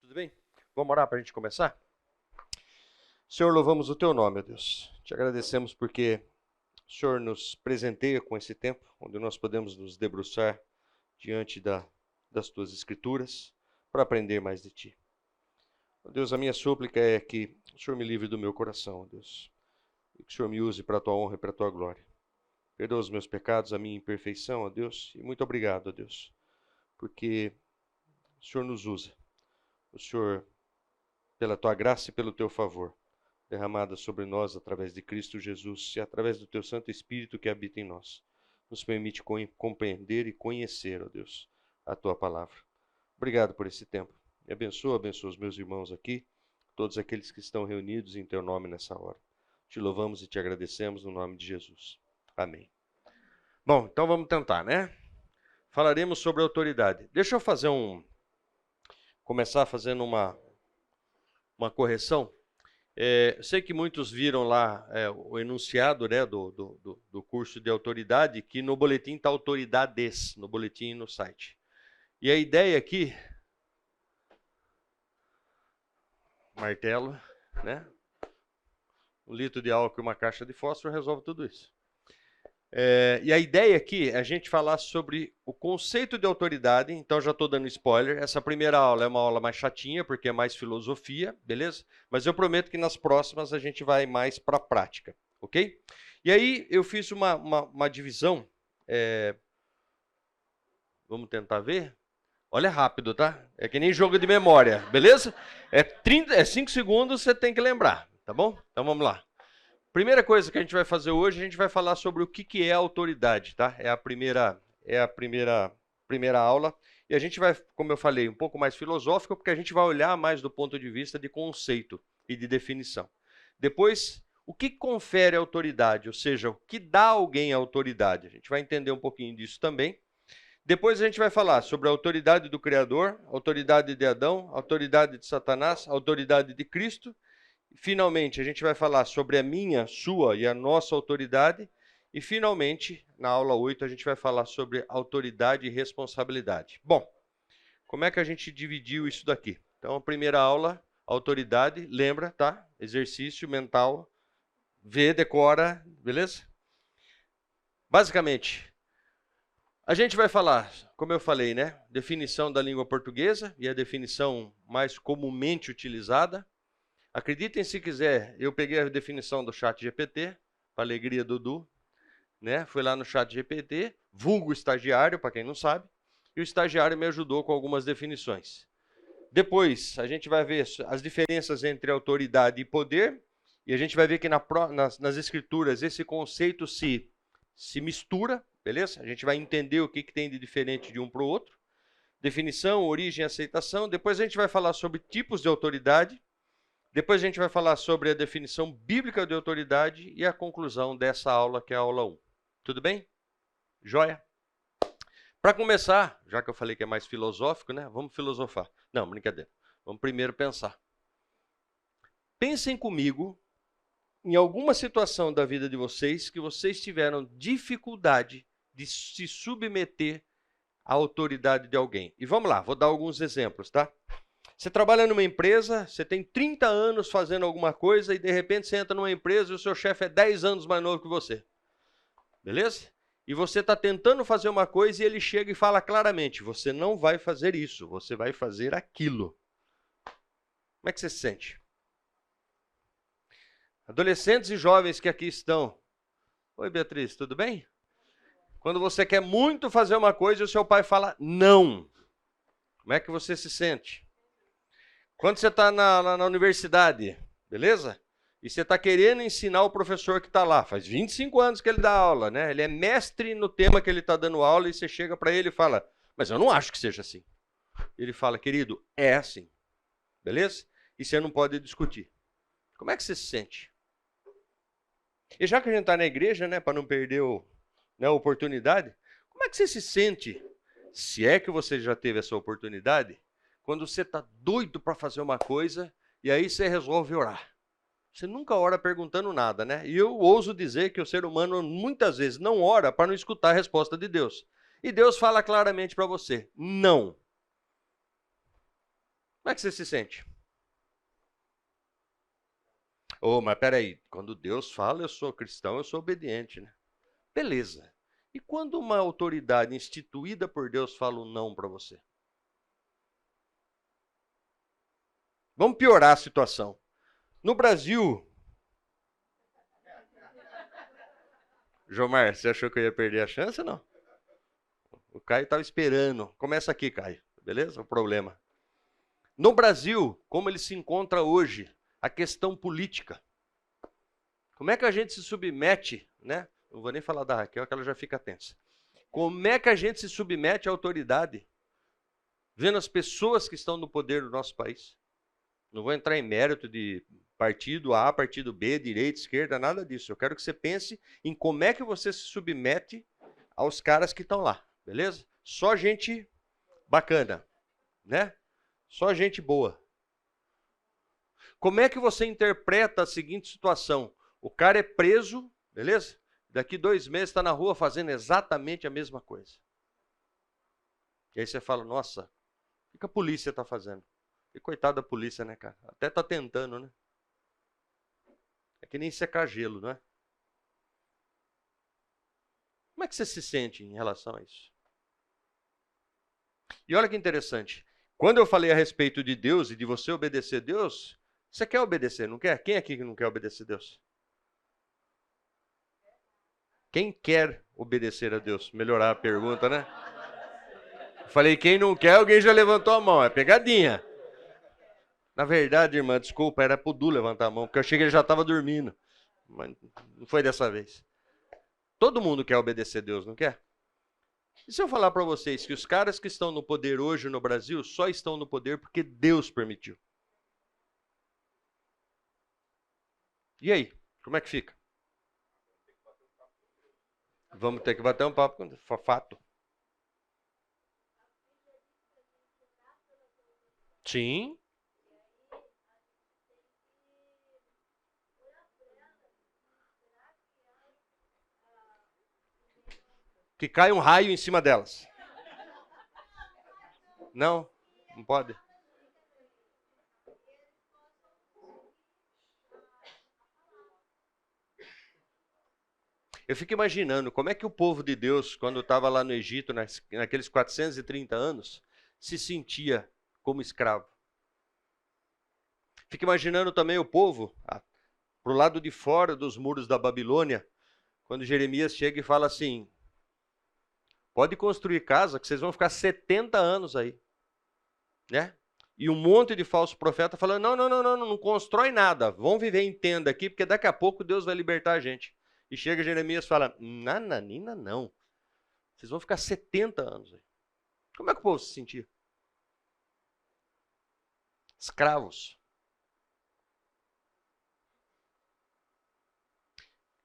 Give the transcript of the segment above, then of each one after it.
Tudo bem? Vamos orar para a gente começar? Senhor, louvamos o Teu nome, ó Deus. Te agradecemos porque o Senhor nos presenteia com esse tempo, onde nós podemos nos debruçar diante das Tuas Escrituras para aprender mais de Ti. Ó Deus, a minha súplica é que o Senhor me livre do meu coração, ó Deus, e que o Senhor me use para a Tua honra e para a Tua glória. Perdoa os meus pecados, a minha imperfeição, ó Deus, e muito obrigado, ó Deus, porque o Senhor nos usa. O Senhor, pela Tua graça e pelo Teu favor, derramada sobre nós através de Cristo Jesus e através do Teu Santo Espírito que habita em nós, nos permite compreender e conhecer, ó Deus, a Tua palavra. Obrigado por esse tempo. E abençoa os meus irmãos aqui, todos aqueles que estão reunidos em Teu nome nessa hora. Te louvamos e te agradecemos no nome de Jesus. Amém. Bom, então vamos tentar, né? Falaremos sobre autoridade. Deixa eu fazer começar fazendo uma correção. Eu sei que muitos viram lá o enunciado, né, do curso de autoridade, que no boletim está autoridades, no boletim e no site. E a ideia aqui, martelo, né, um litro de álcool e uma caixa de fósforo resolve tudo isso. E a ideia aqui é a gente falar sobre o conceito de autoridade. Então já estou dando spoiler. Essa primeira aula é uma aula mais chatinha, porque é mais filosofia, beleza? Mas eu prometo que nas próximas a gente vai mais para a prática, ok? E aí eu fiz uma divisão. Vamos tentar ver? Olha rápido, tá? É que nem jogo de memória, beleza? 5 segundos, você tem que lembrar, tá bom? Então vamos lá. Primeira coisa que a gente vai fazer hoje, a gente vai falar sobre o que é autoridade, tá? É a primeira aula. E a gente vai, como eu falei, um pouco mais filosófico, porque a gente vai olhar mais do ponto de vista de conceito e de definição. Depois, o que confere autoridade, ou seja, o que dá a alguém a autoridade. A gente vai entender um pouquinho disso também. Depois a gente vai falar sobre a autoridade do Criador, a autoridade de Adão, a autoridade de Satanás, a autoridade de Cristo. Finalmente, a gente vai falar sobre a minha, sua e a nossa autoridade. E, finalmente, na aula 8, a gente vai falar sobre autoridade e responsabilidade. Bom, como é que a gente dividiu isso daqui? Então, a primeira aula, autoridade, lembra, tá? Exercício mental, vê, decora, beleza? Basicamente, a gente vai falar, como eu falei, né? Definição da língua portuguesa e a definição mais comumente utilizada. Acreditem se quiser, eu peguei a definição do ChatGPT, para alegria do Dudu, né? Fui lá no ChatGPT, vulgo estagiário, para quem não sabe, e o estagiário me ajudou com algumas definições. Depois, a gente vai ver as diferenças entre autoridade e poder, e a gente vai ver que nas escrituras esse conceito se mistura, beleza? A gente vai entender o que tem de diferente de um para o outro. Definição, origem e aceitação. Depois a gente vai falar sobre tipos de autoridade. Depois a gente vai falar sobre a definição bíblica de autoridade e a conclusão dessa aula, que é a aula 1. Tudo bem? Joia? Para começar, já que eu falei que é mais filosófico, né? Vamos filosofar. Não, brincadeira. Vamos primeiro pensar. Pensem comigo em alguma situação da vida de vocês que vocês tiveram dificuldade de se submeter à autoridade de alguém. E vamos lá, vou dar alguns exemplos, tá? Você trabalha numa empresa, você tem 30 anos fazendo alguma coisa e de repente você entra numa empresa e o seu chefe é 10 anos mais novo que você. Beleza? E você está tentando fazer uma coisa e ele chega e fala claramente, você não vai fazer isso, você vai fazer aquilo. Como é que você se sente? Adolescentes e jovens que aqui estão. Oi, Beatriz, tudo bem? Quando você quer muito fazer uma coisa e o seu pai fala não. Como é que você se sente? Quando você está na universidade, beleza? E você está querendo ensinar o professor que está lá. Faz 25 anos que ele dá aula, né? Ele é mestre no tema que ele está dando aula e você chega para ele e fala, mas eu não acho que seja assim. Ele fala, querido, é assim. Beleza? E você não pode discutir. Como é que você se sente? E já que a gente está na igreja, né, para não perder a oportunidade, como é que você se sente, se é que você já teve essa oportunidade, quando você está doido para fazer uma coisa e aí você resolve orar? Você nunca ora perguntando nada, né? E eu ouso dizer que o ser humano muitas vezes não ora para não escutar a resposta de Deus. E Deus fala claramente para você, não. Como é que você se sente? Oh, mas peraí, quando Deus fala, eu sou cristão, eu sou obediente, né? Beleza. E quando uma autoridade instituída por Deus fala um não para você? Vamos piorar a situação. No Brasil, Jomar, você achou que eu ia perder a chance ou não? O Caio estava esperando. Começa aqui, Caio. Beleza? O problema. No Brasil, como ele se encontra hoje, a questão política. Como é que a gente se submete, né? Não vou nem falar da Raquel, que ela já fica tensa. Como é que a gente se submete à autoridade? Vendo as pessoas que estão no poder do nosso país. Não vou entrar em mérito de partido A, partido B, direita, esquerda, nada disso. Eu quero que você pense em como é que você se submete aos caras que estão lá, beleza? Só gente bacana, né? Só gente boa. Como é que você interpreta a seguinte situação? O cara é preso, beleza? Daqui 2 meses está na rua fazendo exatamente a mesma coisa. E aí você fala, nossa, o que a polícia está fazendo? E coitado da polícia, né, cara? Até está tentando, né? É que nem secar gelo, não é? Como é que você se sente em relação a isso? E olha que interessante. Quando eu falei a respeito de Deus e de você obedecer a Deus, você quer obedecer, não quer? Quem aqui que não quer obedecer a Deus? Quem quer obedecer a Deus? Melhorar a pergunta, né? Falei, quem não quer, alguém já levantou a mão. É pegadinha. Na verdade, irmã, desculpa, era pro Du levantar a mão, porque eu achei que ele já estava dormindo. Mas não foi dessa vez. Todo mundo quer obedecer a Deus, não quer? E se eu falar para vocês que os caras que estão no poder hoje no Brasil só estão no poder porque Deus permitiu? E aí? Como é que fica? Vamos ter que bater um papo com fato. Sim. Que cai um raio em cima delas. Não? Não pode? Eu fico imaginando como é que o povo de Deus, quando estava lá no Egito, naqueles 430 anos, se sentia como escravo. Fico imaginando também o povo, para o lado de fora dos muros da Babilônia, quando Jeremias chega e fala assim, pode construir casa que vocês vão ficar 70 anos aí. Né? E um monte de falso profeta falando, não constrói nada, vão viver em tenda aqui, porque daqui a pouco Deus vai libertar a gente. E chega Jeremias e fala, nananina não, vocês vão ficar 70 anos aí. Como é que o povo se sentia? Escravos.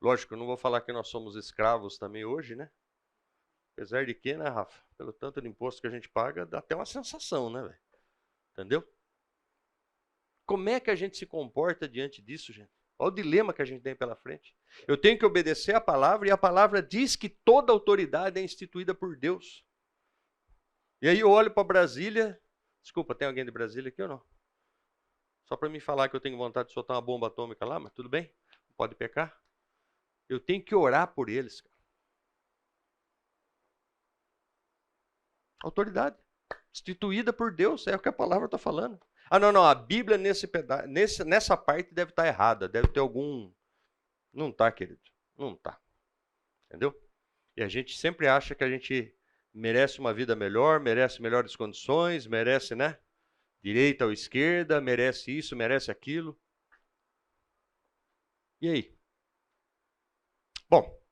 Lógico, eu não vou falar que nós somos escravos também hoje, né? Apesar de que, né, Rafa? Pelo tanto de imposto que a gente paga, dá até uma sensação, né, velho? Entendeu? Como é que a gente se comporta diante disso, gente? Olha o dilema que a gente tem pela frente. Eu tenho que obedecer a palavra e a palavra diz que toda autoridade é instituída por Deus. E aí eu olho para Brasília. Desculpa, tem alguém de Brasília aqui ou não? Só para me falar que eu tenho vontade de soltar uma bomba atômica lá, mas tudo bem? Pode pecar? Eu tenho que orar por eles. Cara. Autoridade. Instituída por Deus, é o que a palavra está falando. Não, a Bíblia nessa parte deve estar errada, deve ter algum... Não está, querido, não está. Entendeu? E a gente sempre acha que a gente merece uma vida melhor, merece melhores condições, merece, né? Direita ou esquerda, merece isso, merece aquilo. E aí? Bom,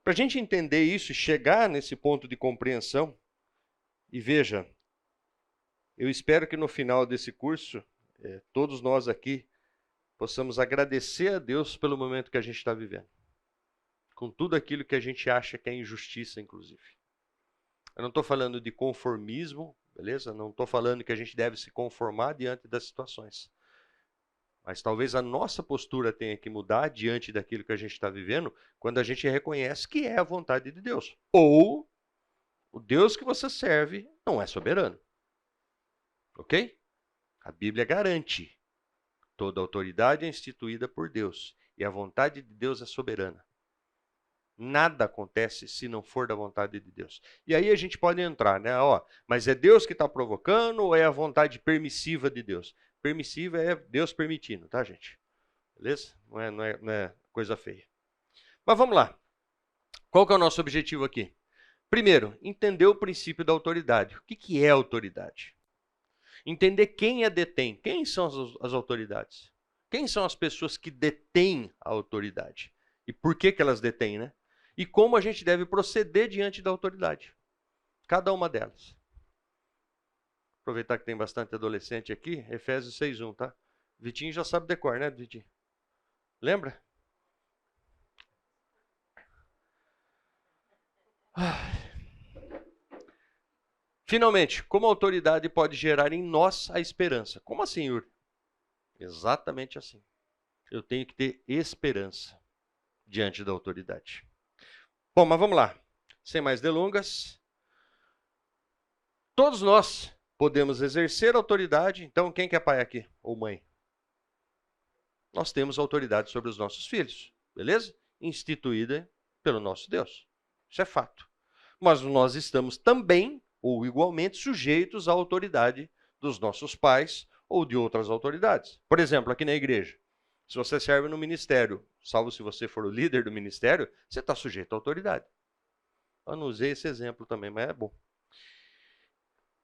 para a gente entender isso e chegar nesse ponto de compreensão, e veja, eu espero que no final desse curso, todos nós aqui possamos agradecer a Deus pelo momento que a gente está vivendo. Com tudo aquilo que a gente acha que é injustiça, inclusive. Eu não estou falando de conformismo, beleza? Não estou falando que a gente deve se conformar diante das situações. Mas talvez a nossa postura tenha que mudar diante daquilo que a gente está vivendo, quando a gente reconhece que é a vontade de Deus. Ou o Deus que você serve não é soberano. Ok? A Bíblia garante: toda autoridade é instituída por Deus e a vontade de Deus é soberana. Nada acontece se não for da vontade de Deus. E aí a gente pode entrar, né? Mas é Deus que está provocando ou é a vontade permissiva de Deus? Permissiva é Deus permitindo, tá, gente? Beleza? Não é coisa feia. Mas vamos lá. Qual que é o nosso objetivo aqui? Primeiro, entender o princípio da autoridade. O que é autoridade? Entender quem a detém. Quem são as autoridades? Quem são as pessoas que detêm a autoridade? E por que elas detêm, né? E como a gente deve proceder diante da autoridade. Cada uma delas. Aproveitar que tem bastante adolescente aqui, Efésios 6:1, tá? Vitinho já sabe decor, né, Vitinho? Lembra? Finalmente, como a autoridade pode gerar em nós a esperança? Como assim, Yuri? Exatamente assim. Eu tenho que ter esperança diante da autoridade. Bom, mas vamos lá. Sem mais delongas. Todos nós podemos exercer autoridade. Então, quem que é pai aqui? Ou mãe? Nós temos autoridade sobre os nossos filhos. Beleza? Instituída pelo nosso Deus. Isso é fato. Mas nós estamos também, ou igualmente, sujeitos à autoridade dos nossos pais ou de outras autoridades. Por exemplo, aqui na igreja, se você serve no ministério, salvo se você for o líder do ministério, você está sujeito à autoridade. Eu não usei esse exemplo também, mas é bom.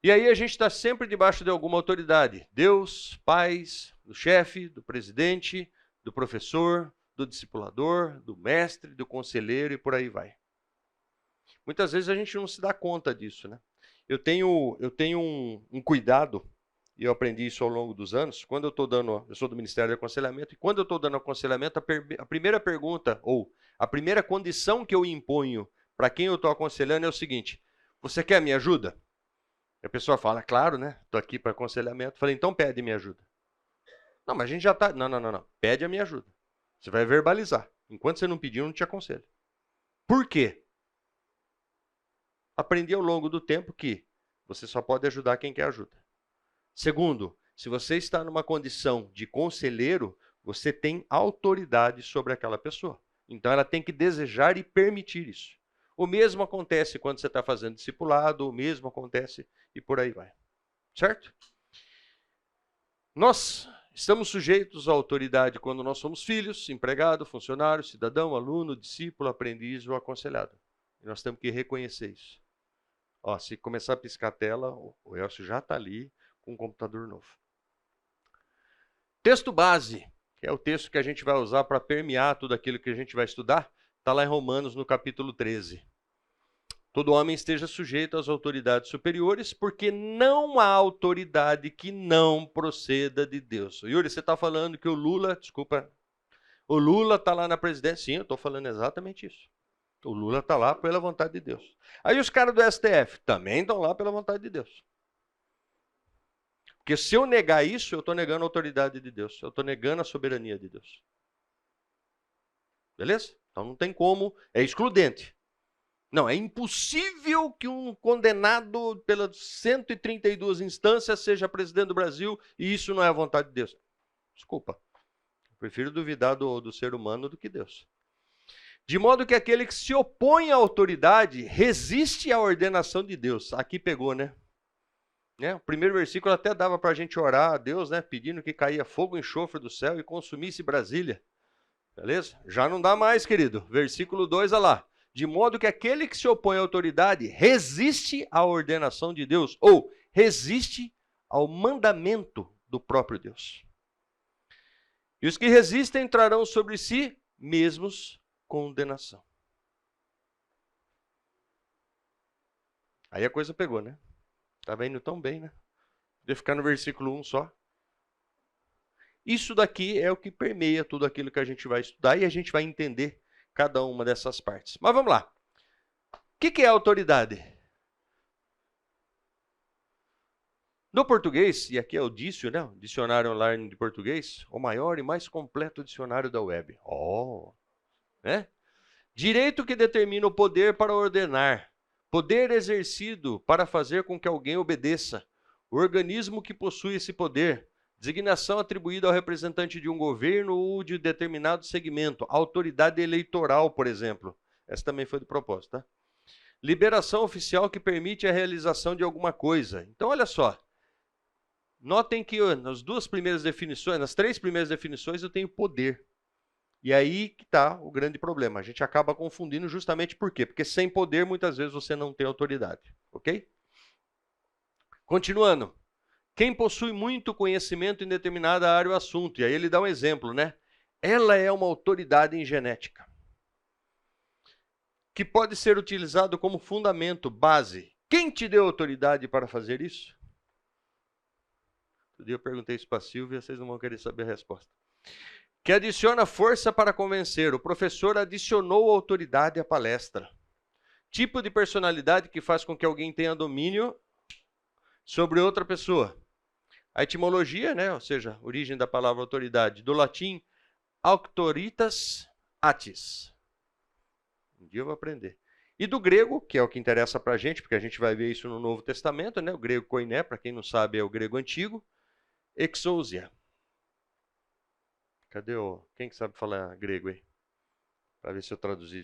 E aí a gente está sempre debaixo de alguma autoridade. Deus, pais, do chefe, do presidente, do professor, do discipulador, do mestre, do conselheiro e por aí vai. Muitas vezes a gente não se dá conta disso, né? Eu tenho um cuidado, e eu aprendi isso ao longo dos anos, quando eu sou do Ministério de Aconselhamento, e quando eu estou dando aconselhamento, a primeira pergunta, ou a primeira condição que eu imponho para quem eu estou aconselhando é o seguinte: você quer minha ajuda? A pessoa fala, claro, né? Estou aqui para aconselhamento. Falei, então pede minha ajuda. Não, mas a gente já está... Não. Pede a minha ajuda. Você vai verbalizar. Enquanto você não pedir, eu não te aconselho. Por quê? Aprendi ao longo do tempo que você só pode ajudar quem quer ajuda. Segundo, se você está numa condição de conselheiro, você tem autoridade sobre aquela pessoa. Então ela tem que desejar e permitir isso. O mesmo acontece quando você está fazendo discipulado, o mesmo acontece e por aí vai. Certo? Nós estamos sujeitos à autoridade quando nós somos filhos, empregado, funcionário, cidadão, aluno, discípulo, aprendiz ou aconselhado. E nós temos que reconhecer isso. Se começar a piscar a tela, o Elcio já está ali com um computador novo. Texto base, que é o texto que a gente vai usar para permear tudo aquilo que a gente vai estudar, está lá em Romanos, no capítulo 13. Todo homem esteja sujeito às autoridades superiores, porque não há autoridade que não proceda de Deus. Yuri, você está falando que o Lula está lá na presidência? Sim, eu estou falando exatamente isso. O Lula está lá pela vontade de Deus. Aí os caras do STF também estão lá pela vontade de Deus. Porque se eu negar isso, eu estou negando a autoridade de Deus. Eu estou negando a soberania de Deus. Beleza? Então não tem como, é excludente. Não, é impossível que um condenado pelas 132 instâncias seja presidente do Brasil e isso não é a vontade de Deus. Desculpa. Eu prefiro duvidar do ser humano do que Deus. De modo que aquele que se opõe à autoridade resiste à ordenação de Deus. Aqui pegou, né? O primeiro versículo até dava para a gente orar a Deus, né? Pedindo que caía fogo e enxofre do céu e consumisse Brasília. Beleza? Já não dá mais, querido. Versículo 2, olha lá. De modo que aquele que se opõe à autoridade resiste à ordenação de Deus, ou resiste ao mandamento do próprio Deus. E os que resistem trarão sobre si mesmos condenação. Aí a coisa pegou, né? Estava indo tão bem, né? Podia ficar no versículo 1 só. Isso daqui é o que permeia tudo aquilo que a gente vai estudar e a gente vai entender cada uma dessas partes. Mas vamos lá. O que é autoridade? No português, e aqui é o Dício, né? O dicionário online de português, o maior e mais completo dicionário da web. Né? Direito que determina o poder para ordenar, poder exercido para fazer com que alguém obedeça, O organismo que possui esse poder. Designação atribuída ao representante de um governo ou de determinado segmento. Autoridade eleitoral, por exemplo. Essa também foi do propósito, tá? Liberação oficial que permite a realização de alguma coisa. Então, olha só. Notem que nas três primeiras definições eu tenho poder. E aí que está o grande problema. A gente acaba confundindo justamente por quê? Porque sem poder, muitas vezes, você não tem autoridade. Ok? Continuando. Quem possui muito conhecimento em determinada área ou assunto. E aí ele dá um exemplo, né? Ela é uma autoridade em genética. Que pode ser utilizado como fundamento, base. Quem te deu autoridade para fazer isso? Outro dia eu perguntei isso para a Silvia, vocês não vão querer saber a resposta. Que adiciona força para convencer. O professor adicionou autoridade à palestra. Tipo de personalidade que faz com que alguém tenha domínio sobre outra pessoa. A etimologia, né, ou seja, origem da palavra autoridade, do latim auctoritas atis. Um dia eu vou aprender. E do grego, que é o que interessa para a gente, porque a gente vai ver isso no Novo Testamento, né, o grego koiné, para quem não sabe, é o grego antigo, exousia. Cadê quem que sabe falar grego aí? Para ver se eu traduzi.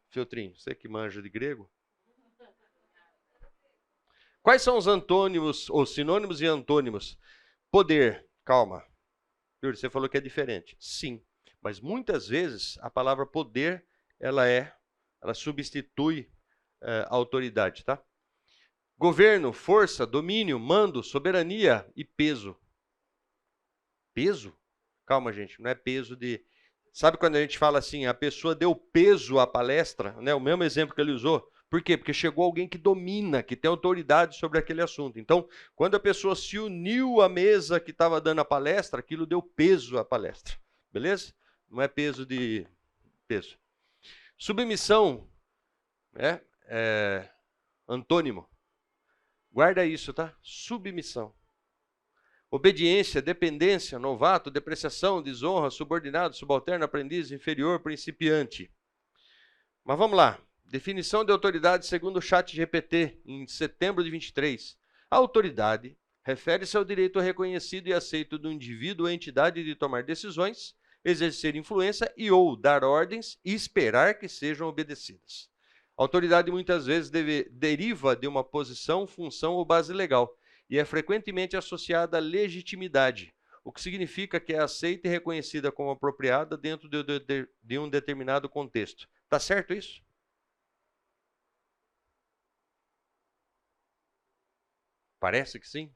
Filtrinho, você que manja de grego? Quais são os antônimos, ou sinônimos e antônimos? Poder, calma. Yuri, você falou que é diferente. Sim, mas muitas vezes a palavra poder, ela substitui autoridade, tá? Governo, força, domínio, mando, soberania e peso. Peso? Calma, gente, não é peso de... Sabe quando a gente fala assim, a pessoa deu peso à palestra, né? O mesmo exemplo que ele usou. Por quê? Porque chegou alguém que domina, que tem autoridade sobre aquele assunto. Então, quando a pessoa se uniu à mesa que estava dando a palestra, aquilo deu peso à palestra. Beleza? Não é peso de... peso. Submissão, né? Antônimo. Guarda isso, tá? Submissão. Obediência, dependência, novato, depreciação, desonra, subordinado, subalterno, aprendiz, inferior, principiante. Mas vamos lá. Definição de autoridade segundo o ChatGPT, em setembro de 23. A autoridade refere-se ao direito reconhecido e aceito do indivíduo ou entidade de tomar decisões, exercer influência e ou dar ordens e esperar que sejam obedecidas. A autoridade muitas vezes deriva de uma posição, função ou base legal e é frequentemente associada à legitimidade, o que significa que é aceita e reconhecida como apropriada dentro de um determinado contexto. Tá certo isso? Parece que sim.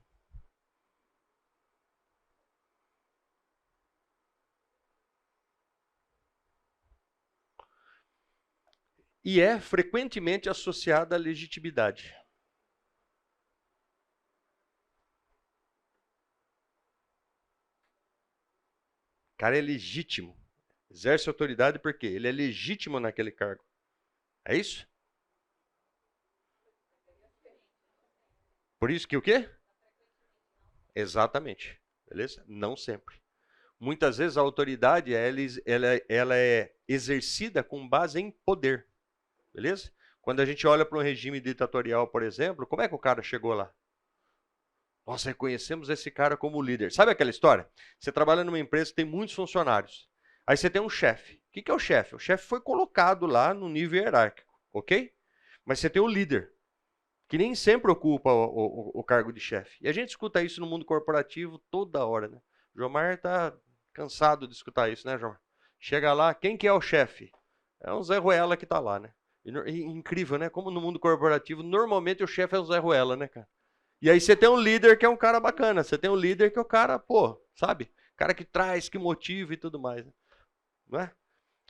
E é frequentemente associada à legitimidade. O cara é legítimo. Exerce autoridade porque ele é legítimo naquele cargo. É isso? Por isso que o quê? Exatamente. Beleza? Não sempre. Muitas vezes a autoridade ela é exercida com base em poder. Beleza? Quando a gente olha para um regime ditatorial, por exemplo, como é que o cara chegou lá? Nós reconhecemos esse cara como líder. Sabe aquela história? Você trabalha numa empresa que tem muitos funcionários. Aí você tem um chefe. O que é o chefe? O chefe foi colocado lá no nível hierárquico, ok? Mas você tem o líder, que nem sempre ocupa o cargo de chefe. E a gente escuta isso no mundo corporativo toda hora, né? O Jomar está cansado de escutar isso, né, Jomar? Chega lá, quem que é o chefe? É um Zé Ruela que está lá, né? E incrível, né? Como no mundo corporativo, normalmente o chefe é o Zé Ruela, né, cara? E aí você tem um líder que é um cara bacana. Você tem um líder que é o cara, pô, sabe? Cara que traz, que motiva e tudo mais. Né? Não é?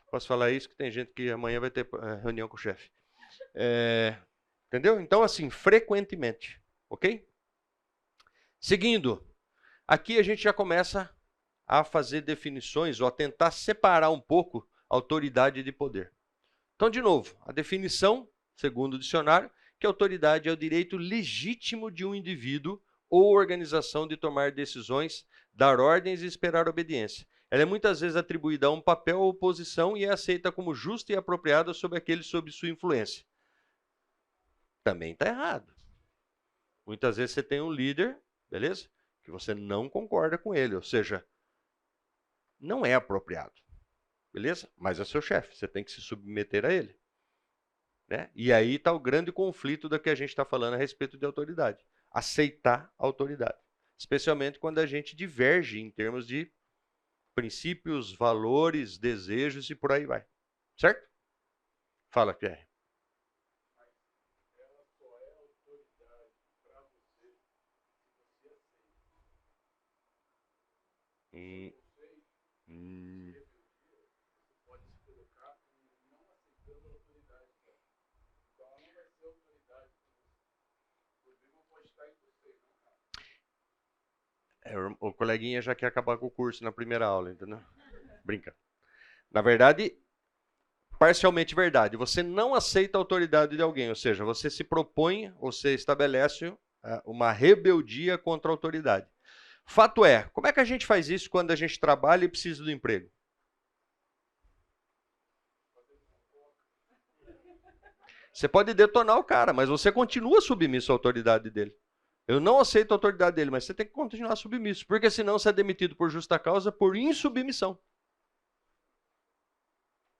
Posso falar isso que tem gente que amanhã vai ter reunião com o chefe. Entendeu? Então, assim, frequentemente. Ok? Seguindo. Aqui a gente já começa a fazer definições ou a tentar separar um pouco autoridade de poder. Então, de novo, a definição, segundo o dicionário, que a autoridade é o direito legítimo de um indivíduo ou organização de tomar decisões, dar ordens e esperar obediência. Ela é muitas vezes atribuída a um papel ou posição e é aceita como justa e apropriada sobre aquele sob sua influência. Também está errado. Muitas vezes você tem um líder, beleza? Que você não concorda com ele, ou seja, não é apropriado, beleza? Mas é seu chefe, você tem que se submeter a ele. Né? E aí está o grande conflito da que a gente está falando a respeito de autoridade. Aceitar a autoridade. Especialmente quando a gente diverge em termos de princípios, valores, desejos e por aí vai. Certo? Fala, Pierre. Hum, hum. O coleguinha já quer acabar com o curso na primeira aula, entendeu? Brinca. Na verdade, parcialmente verdade. Você não aceita a autoridade de alguém, ou seja, você se propõe, você estabelece uma rebeldia contra a autoridade. Fato é, como é que a gente faz isso quando a gente trabalha e precisa do emprego? Você pode detonar o cara, mas você continua submisso à autoridade dele. Eu não aceito a autoridade dele, mas você tem que continuar submisso, porque senão você é demitido por justa causa por insubmissão.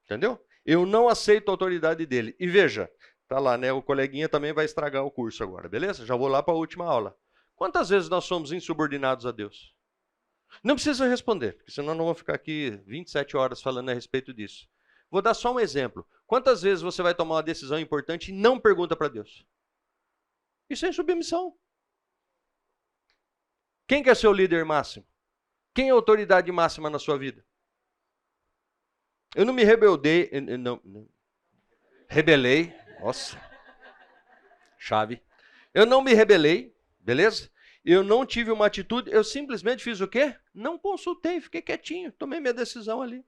Entendeu? Eu não aceito a autoridade dele. E veja, tá lá, né? O coleguinha também vai estragar o curso agora, beleza? Já vou lá para a última aula. Quantas vezes nós somos insubordinados a Deus? Não precisa responder, porque senão não vou ficar aqui 27 horas falando a respeito disso. Vou dar só um exemplo. Quantas vezes você vai tomar uma decisão importante e não pergunta para Deus? Isso é insubmissão. Quem que é seu líder máximo? Quem é a autoridade máxima na sua vida? Eu não me rebelei, rebelei, nossa, chave. Eu não me rebelei, beleza? Eu não tive uma atitude, eu simplesmente fiz o quê? Não consultei, fiquei quietinho, tomei minha decisão ali.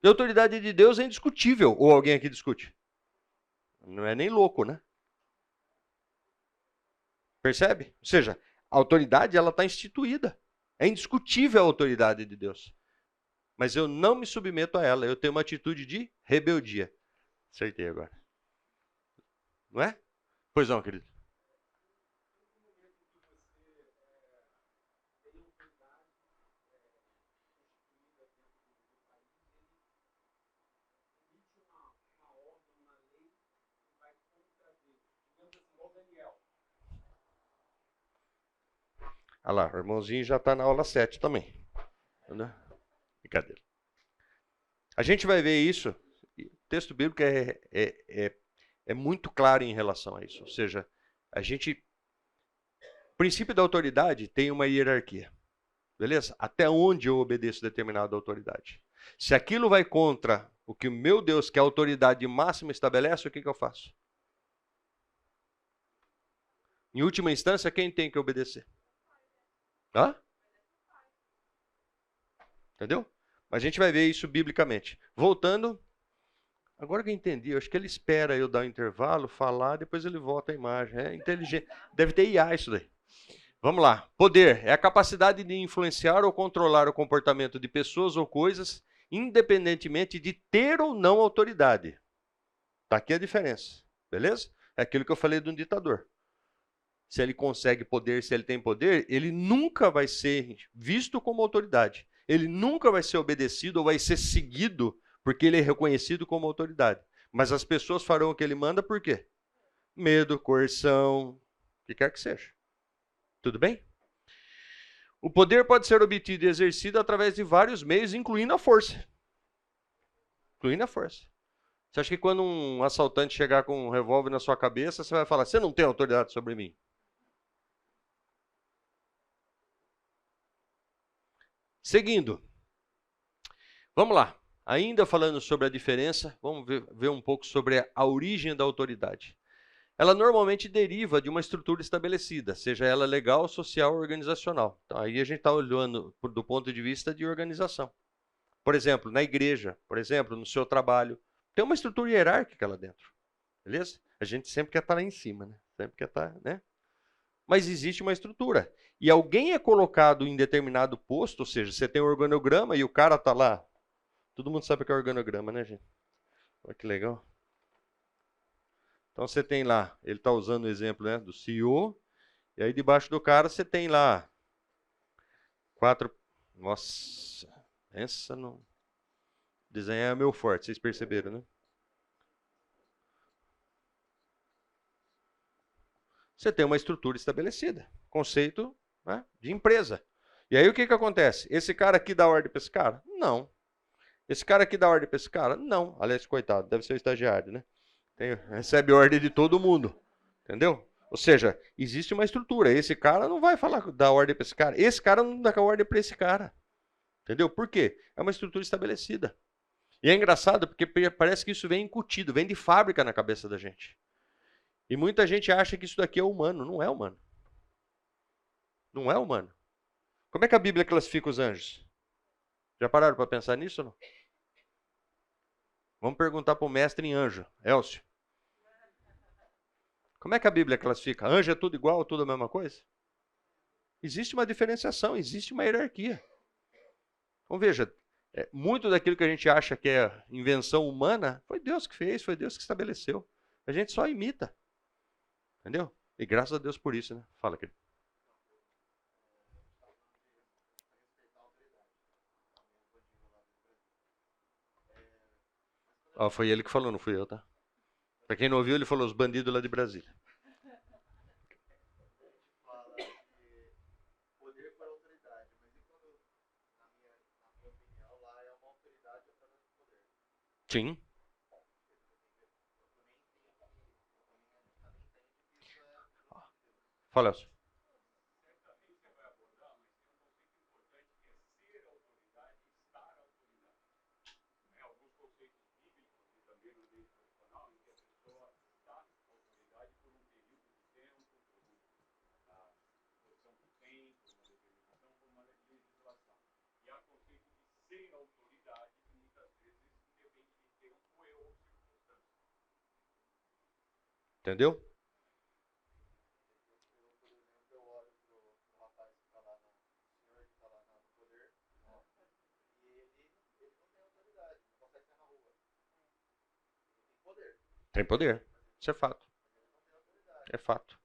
A autoridade de Deus é indiscutível, ou alguém aqui discute? Não é nem louco, né? Percebe? Ou seja, a autoridade ela está instituída. É indiscutível a autoridade de Deus. Mas eu não me submeto a ela. Eu tenho uma atitude de rebeldia. Acertei agora. Não é? Pois não, querido. Olha lá, o irmãozinho já está na aula 7 também. Entendeu? Brincadeira. A gente vai ver isso. O texto bíblico é muito claro em relação a isso. Ou seja, o princípio da autoridade tem uma hierarquia. Beleza? Até onde eu obedeço determinada autoridade. Se aquilo vai contra o que o meu Deus, que é a autoridade máxima, estabelece, o que eu faço? Em última instância, quem tem que obedecer? Hã? Entendeu? Mas a gente vai ver isso biblicamente. Voltando, agora que eu entendi, eu acho que ele espera eu dar o intervalo, falar, depois ele volta a imagem. É inteligente. Deve ter IA isso daí. Vamos lá. Poder é a capacidade de influenciar ou controlar o comportamento de pessoas ou coisas, independentemente de ter ou não autoridade. Está aqui a diferença. Beleza? É aquilo que eu falei de um ditador. Se ele consegue poder, se ele tem poder, ele nunca vai ser visto como autoridade. Ele nunca vai ser obedecido ou vai ser seguido porque ele é reconhecido como autoridade. Mas as pessoas farão o que ele manda por quê? Medo, coerção, o que quer que seja. Tudo bem? O poder pode ser obtido e exercido através de vários meios, incluindo a força. Incluindo a força. Você acha que quando um assaltante chegar com um revólver na sua cabeça, você vai falar, você não tem autoridade sobre mim? Seguindo. Vamos lá. Ainda falando sobre a diferença, vamos ver um pouco sobre a origem da autoridade. Ela normalmente deriva de uma estrutura estabelecida, seja ela legal, social ou organizacional. Então, aí a gente está olhando do ponto de vista de organização. Por exemplo, na igreja, por exemplo, no seu trabalho, tem uma estrutura hierárquica lá dentro. Beleza? A gente sempre quer estar lá em cima, né? Sempre quer estar, né? Mas existe uma estrutura. E alguém é colocado em determinado posto, ou seja, você tem um organograma e o cara está lá. Todo mundo sabe o que é organograma, né, gente? Olha que legal. Então você tem lá, ele está usando o exemplo, né, do CEO, E aí debaixo do cara você tem lá 4... Nossa, pensa no... Desenhar é meu forte, vocês perceberam, né? Você tem uma estrutura estabelecida, conceito, né, de empresa. E aí o que acontece? Esse cara aqui dá ordem para esse cara? Não. Esse cara aqui dá ordem para esse cara? Não. Aliás, coitado, deve ser o estagiário, né? Recebe ordem de todo mundo. Entendeu? Ou seja, existe uma estrutura. Esse cara não vai falar dar ordem para esse cara. Esse cara não dá ordem para esse cara. Entendeu? Por quê? É uma estrutura estabelecida. E é engraçado porque parece que isso vem incutido, vem de fábrica na cabeça da gente. E muita gente acha que isso daqui é humano. Não é humano. Não é humano. Como é que a Bíblia classifica os anjos? Já pararam para pensar nisso ou não? Vamos perguntar para o mestre em anjo, Elcio. Como é que a Bíblia classifica? Anjo é tudo igual, tudo a mesma coisa? Existe uma diferenciação, existe uma hierarquia. Então veja, muito daquilo que a gente acha que é invenção humana, foi Deus que fez, foi Deus que estabeleceu. A gente só imita. Entendeu? E graças a Deus por isso, né? Fala, querido. Ó, foi ele que falou, não fui eu, tá? Pra quem não ouviu, ele falou os bandidos lá de Brasília. Sim. Fala, Elcio. Entendeu? Tem poder. Isso é fato. É fato.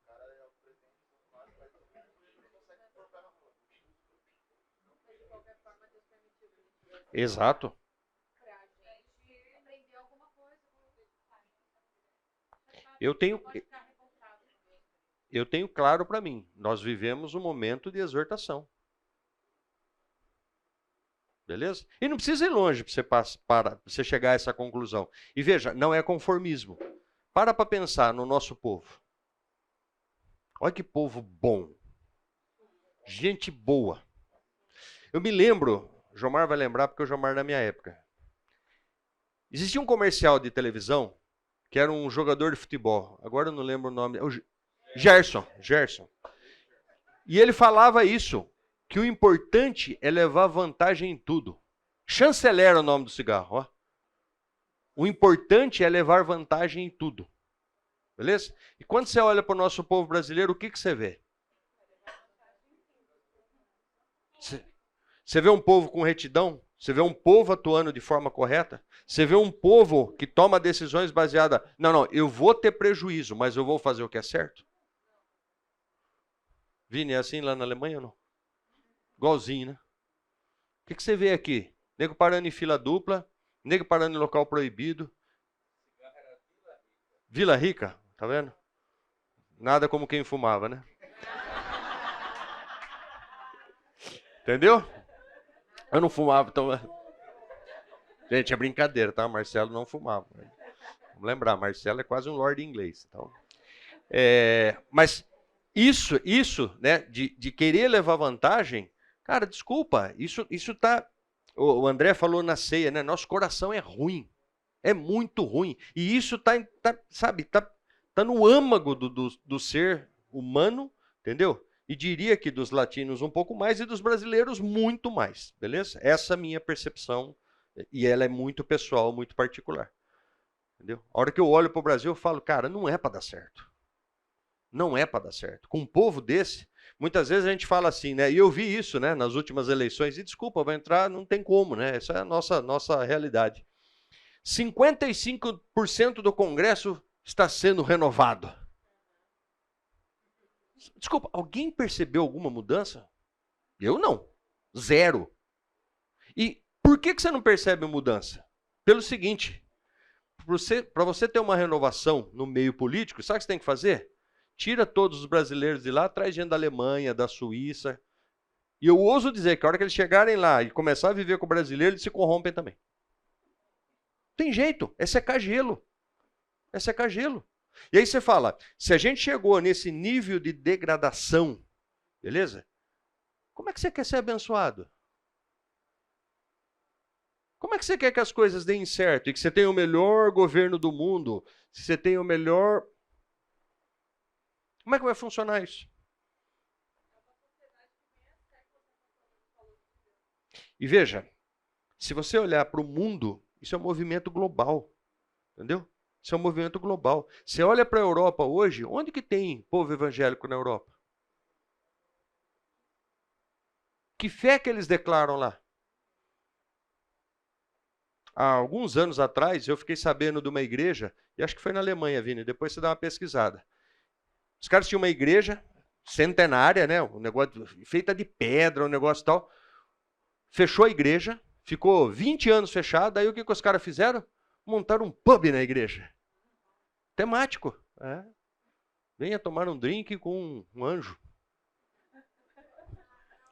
Exato. Eu tenho claro para mim, nós vivemos um momento de exortação. Beleza? E não precisa ir longe para você chegar a essa conclusão. E veja, não é conformismo. Para pensar no nosso povo. Olha que povo bom. Gente boa. Eu me lembro, o Jomar vai lembrar porque o Jomar é da minha época. Existia um comercial de televisão que era um jogador de futebol. Agora eu não lembro o nome. Gerson. E ele falava isso, que o importante é levar vantagem em tudo. Chanceler é o nome do cigarro. Ó. O importante é levar vantagem em tudo. Beleza? E quando você olha para o nosso povo brasileiro, o que você vê? Você vê um povo com retidão? Você vê um povo atuando de forma correta? Você vê um povo que toma decisões baseadas... Não, eu vou ter prejuízo, mas eu vou fazer o que é certo? Vini, é assim lá na Alemanha ou não? Igualzinho, né? O que você vê aqui? Nego parando em fila dupla, nego parando em local proibido. Vila Rica, tá vendo? Nada como quem fumava, né? Entendeu? Eu não fumava, então... Gente, é brincadeira, tá? Marcelo não fumava. Vamos lembrar, Marcelo é quase um lord inglês. Então... Mas isso, né, de querer levar vantagem, cara, desculpa, isso tá... O André falou na ceia, né? Nosso coração é ruim. É muito ruim. E isso tá no âmago do ser humano, entendeu? E diria que dos latinos um pouco mais e dos brasileiros muito mais, beleza? Essa é a minha percepção e ela é muito pessoal, muito particular. Entendeu? A hora que eu olho para o Brasil, eu falo, cara, não é para dar certo. Não é para dar certo. Com um povo desse, muitas vezes a gente fala assim, né? E eu vi isso, né, nas últimas eleições, e desculpa, vai entrar, não tem como, né? Essa é a nossa realidade. 55% do Congresso está sendo renovado. Desculpa, alguém percebeu alguma mudança? Eu não. Zero. E por que você não percebe mudança? Pelo seguinte, para você ter uma renovação no meio político, sabe o que você tem que fazer? Tira todos os brasileiros de lá, traz gente da Alemanha, da Suíça. E eu ouso dizer que a hora que eles chegarem lá e começar a viver com o brasileiro, eles se corrompem também. Tem jeito, é secar gelo. É secar gelo. E aí você fala, se a gente chegou nesse nível de degradação, beleza? Como é que você quer ser abençoado? Como é que você quer que as coisas deem certo e que você tenha o melhor governo do mundo? Se você tem o melhor... Como é que vai funcionar isso? E veja, se você olhar para o mundo, isso é um movimento global. Entendeu? Isso é um movimento global. Você olha para a Europa hoje, onde que tem povo evangélico na Europa? Que fé que eles declaram lá? Há alguns anos atrás, eu fiquei sabendo de uma igreja, e acho que foi na Alemanha, Vini, depois você dá uma pesquisada. Os caras tinham uma igreja centenária, né? Um negócio feita de pedra, um negócio tal. Fechou a igreja, ficou 20 anos fechada, aí o que os caras fizeram? Montaram um pub na igreja. Temático. É. Venha tomar um drink com um anjo.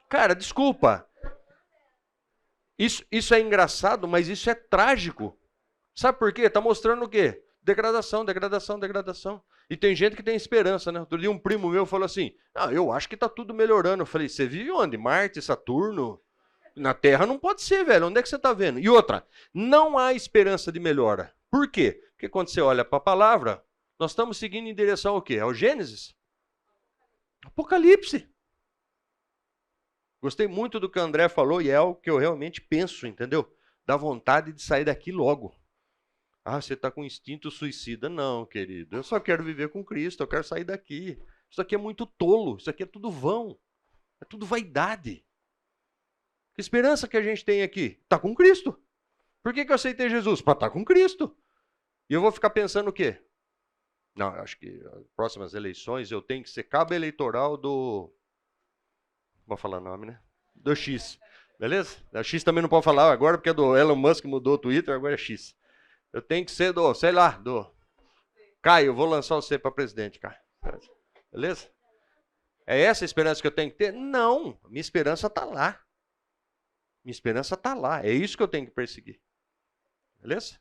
Cara, desculpa. Isso é engraçado, mas isso é trágico. Sabe por quê? Está mostrando o quê? Degradação, degradação, degradação. E tem gente que tem esperança, né? Outro dia um primo meu falou assim, eu acho que está tudo melhorando. Eu falei, você vive onde? Marte, Saturno? Na Terra não pode ser, velho. Onde é que você está vendo? E outra, não há esperança de melhora. Por quê? Porque quando você olha para a palavra, nós estamos seguindo em direção ao quê? Ao Gênesis? Apocalipse. Gostei muito do que o André falou e é algo que eu realmente penso, entendeu? Dá vontade de sair daqui logo. Você está com instinto suicida. Não, querido. Eu só quero viver com Cristo, eu quero sair daqui. Isso aqui é muito tolo, isso aqui é tudo vão. É tudo vaidade. Que esperança que a gente tem aqui? Está com Cristo. Por que eu aceitei Jesus? Para estar com Cristo. E eu vou ficar pensando o quê? Não, acho que as próximas eleições eu tenho que ser cabo eleitoral do... Vou falar nome, né? Do X. Beleza? Da X também não pode falar agora, porque é do Elon Musk mudou o Twitter, agora é X. Eu tenho que ser do, sei lá, do... Caio, eu vou lançar você para presidente, Caio. Beleza? É essa a esperança que eu tenho que ter? Não, minha esperança está lá. Minha esperança está lá. É isso que eu tenho que perseguir. Beleza?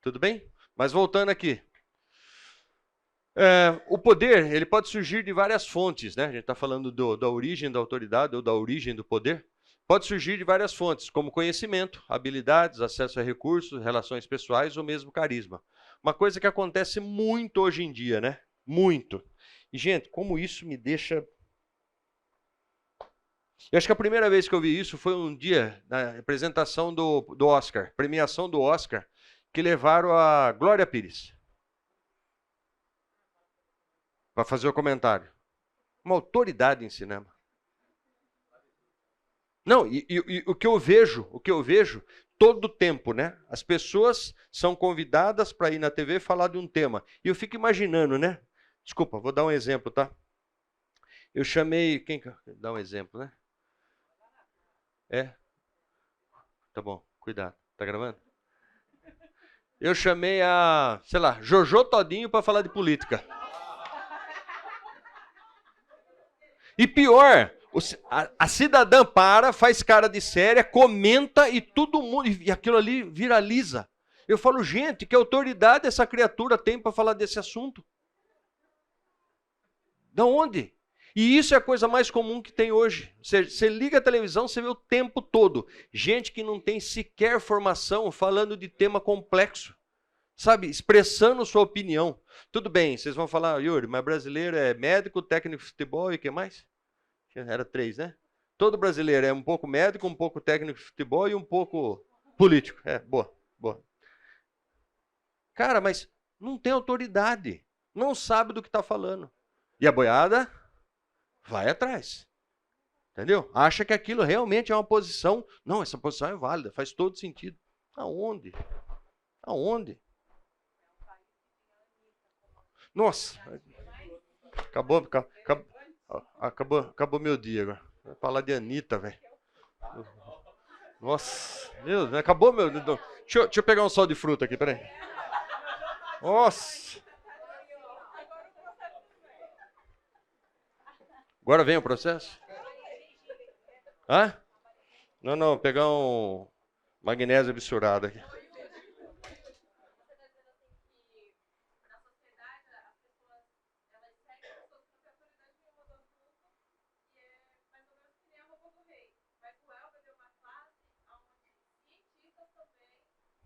Tudo bem? Mas voltando aqui. O poder, ele pode surgir de várias fontes, né? A gente está falando da origem da autoridade ou da origem do poder. Pode surgir de várias fontes, como conhecimento, habilidades, acesso a recursos, relações pessoais ou mesmo carisma. Uma coisa que acontece muito hoje em dia, né? Muito. E, gente, como isso me deixa... Eu acho que a primeira vez que eu vi isso foi um dia, na apresentação do Oscar, premiação do Oscar, que levaram a Glória Pires para fazer o comentário. Uma autoridade em cinema. Não, e o que eu vejo todo tempo, né? As pessoas são convidadas para ir na TV falar de um tema. E eu fico imaginando, né? Desculpa, vou dar um exemplo, tá? Eu chamei... Quem dá um exemplo, né? Tá bom, cuidado. Tá gravando? Eu chamei a, sei lá, Jojo Todinho para falar de política. E pior, a cidadã faz cara de séria, comenta e todo mundo, e aquilo ali viraliza. Eu falo, gente, que autoridade essa criatura tem para falar desse assunto? Da onde? E isso é a coisa mais comum que tem hoje. Você liga a televisão, você vê o tempo todo gente que não tem sequer formação falando de tema complexo. Sabe, expressando sua opinião. Tudo bem, vocês vão falar, Yuri, mas brasileiro é médico, técnico de futebol e o que mais? Era 3, né? Todo brasileiro é um pouco médico, um pouco técnico de futebol e um pouco político. Boa. Cara, mas não tem autoridade. Não sabe do que está falando. E a boiada vai atrás. Entendeu? Acha que aquilo realmente é uma posição. Não, essa posição é válida, faz todo sentido. Aonde? Nossa. Acabou. Acabou meu dia agora. Vai falar de Anitta, velho. Nossa, meu Deus, acabou meu... Deixa eu pegar um sal de fruta aqui, peraí. Nossa. Agora vem o processo? Hã? Não, vou pegar um magnésio absurado aqui.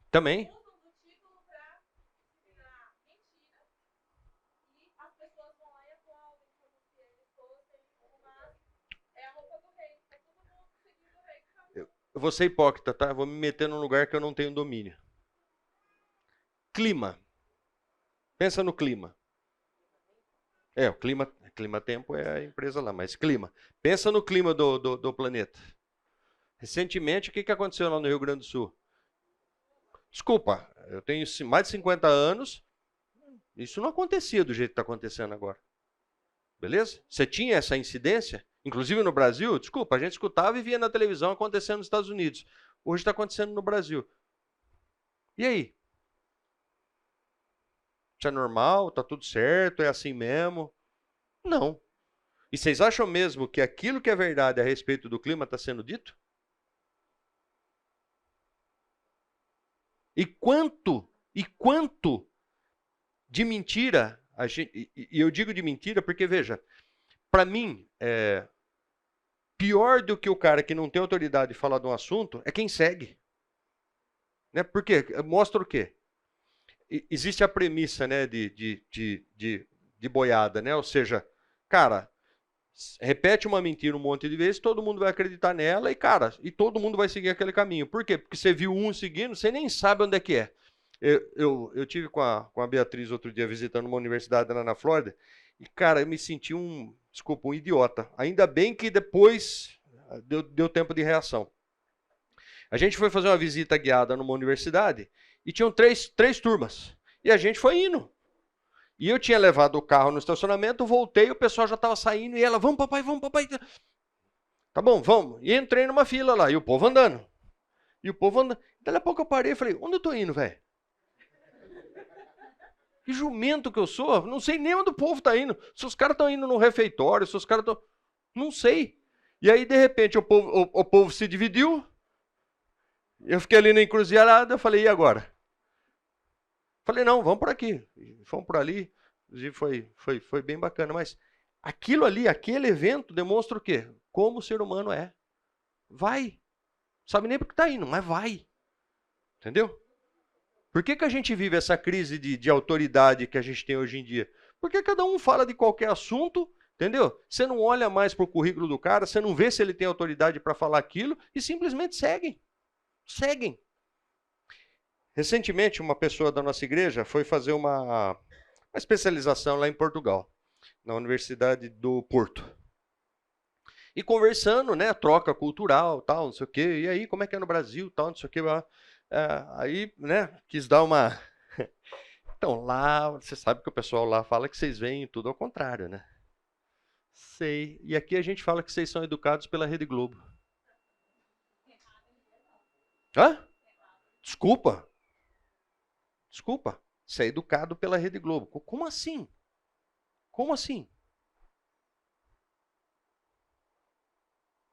Também. Eu vou ser hipócrita, tá? Eu vou me meter num lugar que eu não tenho domínio. Clima. Pensa no clima. O clima-tempo é a empresa lá, mas clima. Pensa no clima do planeta. Recentemente, o que aconteceu lá no Rio Grande do Sul? Desculpa, eu tenho mais de 50 anos, isso não acontecia do jeito que está acontecendo agora. Beleza? Você tinha essa incidência? Inclusive no Brasil, desculpa, a gente escutava e via na televisão acontecendo nos Estados Unidos. Hoje está acontecendo no Brasil. E aí? Isso é normal? Está tudo certo? É assim mesmo? Não. E vocês acham mesmo que aquilo que é verdade a respeito do clima está sendo dito? E quanto de mentira, e eu digo de mentira porque, veja, para mim, pior do que o cara que não tem autoridade de falar de um assunto é quem segue. Né? Por quê? Mostra o quê? Existe a premissa, né, de boiada, né? Ou seja, cara, repete uma mentira um monte de vezes, todo mundo vai acreditar nela e todo mundo vai seguir aquele caminho. Por quê? Porque você viu um seguindo, você nem sabe onde é que é. Eu tive com a Beatriz outro dia visitando uma universidade lá na Flórida e, cara, eu me senti um idiota. Ainda bem que depois deu tempo de reação. A gente foi fazer uma visita guiada numa universidade e tinham três turmas. E a gente foi indo. E eu tinha levado o carro no estacionamento, voltei, o pessoal já estava saindo, e ela, vamos papai. Tá bom, vamos. E entrei numa fila lá, e o povo andando. Daí a pouco eu parei e falei, onde eu tô indo, velho? Que jumento que eu sou, não sei nem onde o povo tá indo. Se os caras estão indo no refeitório, se os caras estão... Não sei. E aí, de repente, o povo se dividiu, eu fiquei ali na encruzilhada, eu falei, e agora? Falei, não, vamos por aqui. Fomos por ali. Inclusive foi bem bacana. Mas aquilo ali, aquele evento, demonstra o quê? Como o ser humano é. Vai. Sabe nem porque está indo, mas vai. Entendeu? Por que a gente vive essa crise de autoridade que a gente tem hoje em dia? Porque cada um fala de qualquer assunto, entendeu? Você não olha mais para o currículo do cara, você não vê se ele tem autoridade para falar aquilo e simplesmente seguem. Seguem. Recentemente, uma pessoa da nossa igreja foi fazer uma especialização lá em Portugal, na Universidade do Porto. E conversando, né, troca cultural, tal, não sei o quê. E aí, como é que é no Brasil, tal, não sei o quê. Aí, né, quis dar uma... Então, lá, você sabe que o pessoal lá fala que vocês veem tudo ao contrário, né? Sei. E aqui a gente fala que vocês são educados pela Rede Globo. Hã? Desculpa. Você é educado pela Rede Globo. Como assim? Como assim?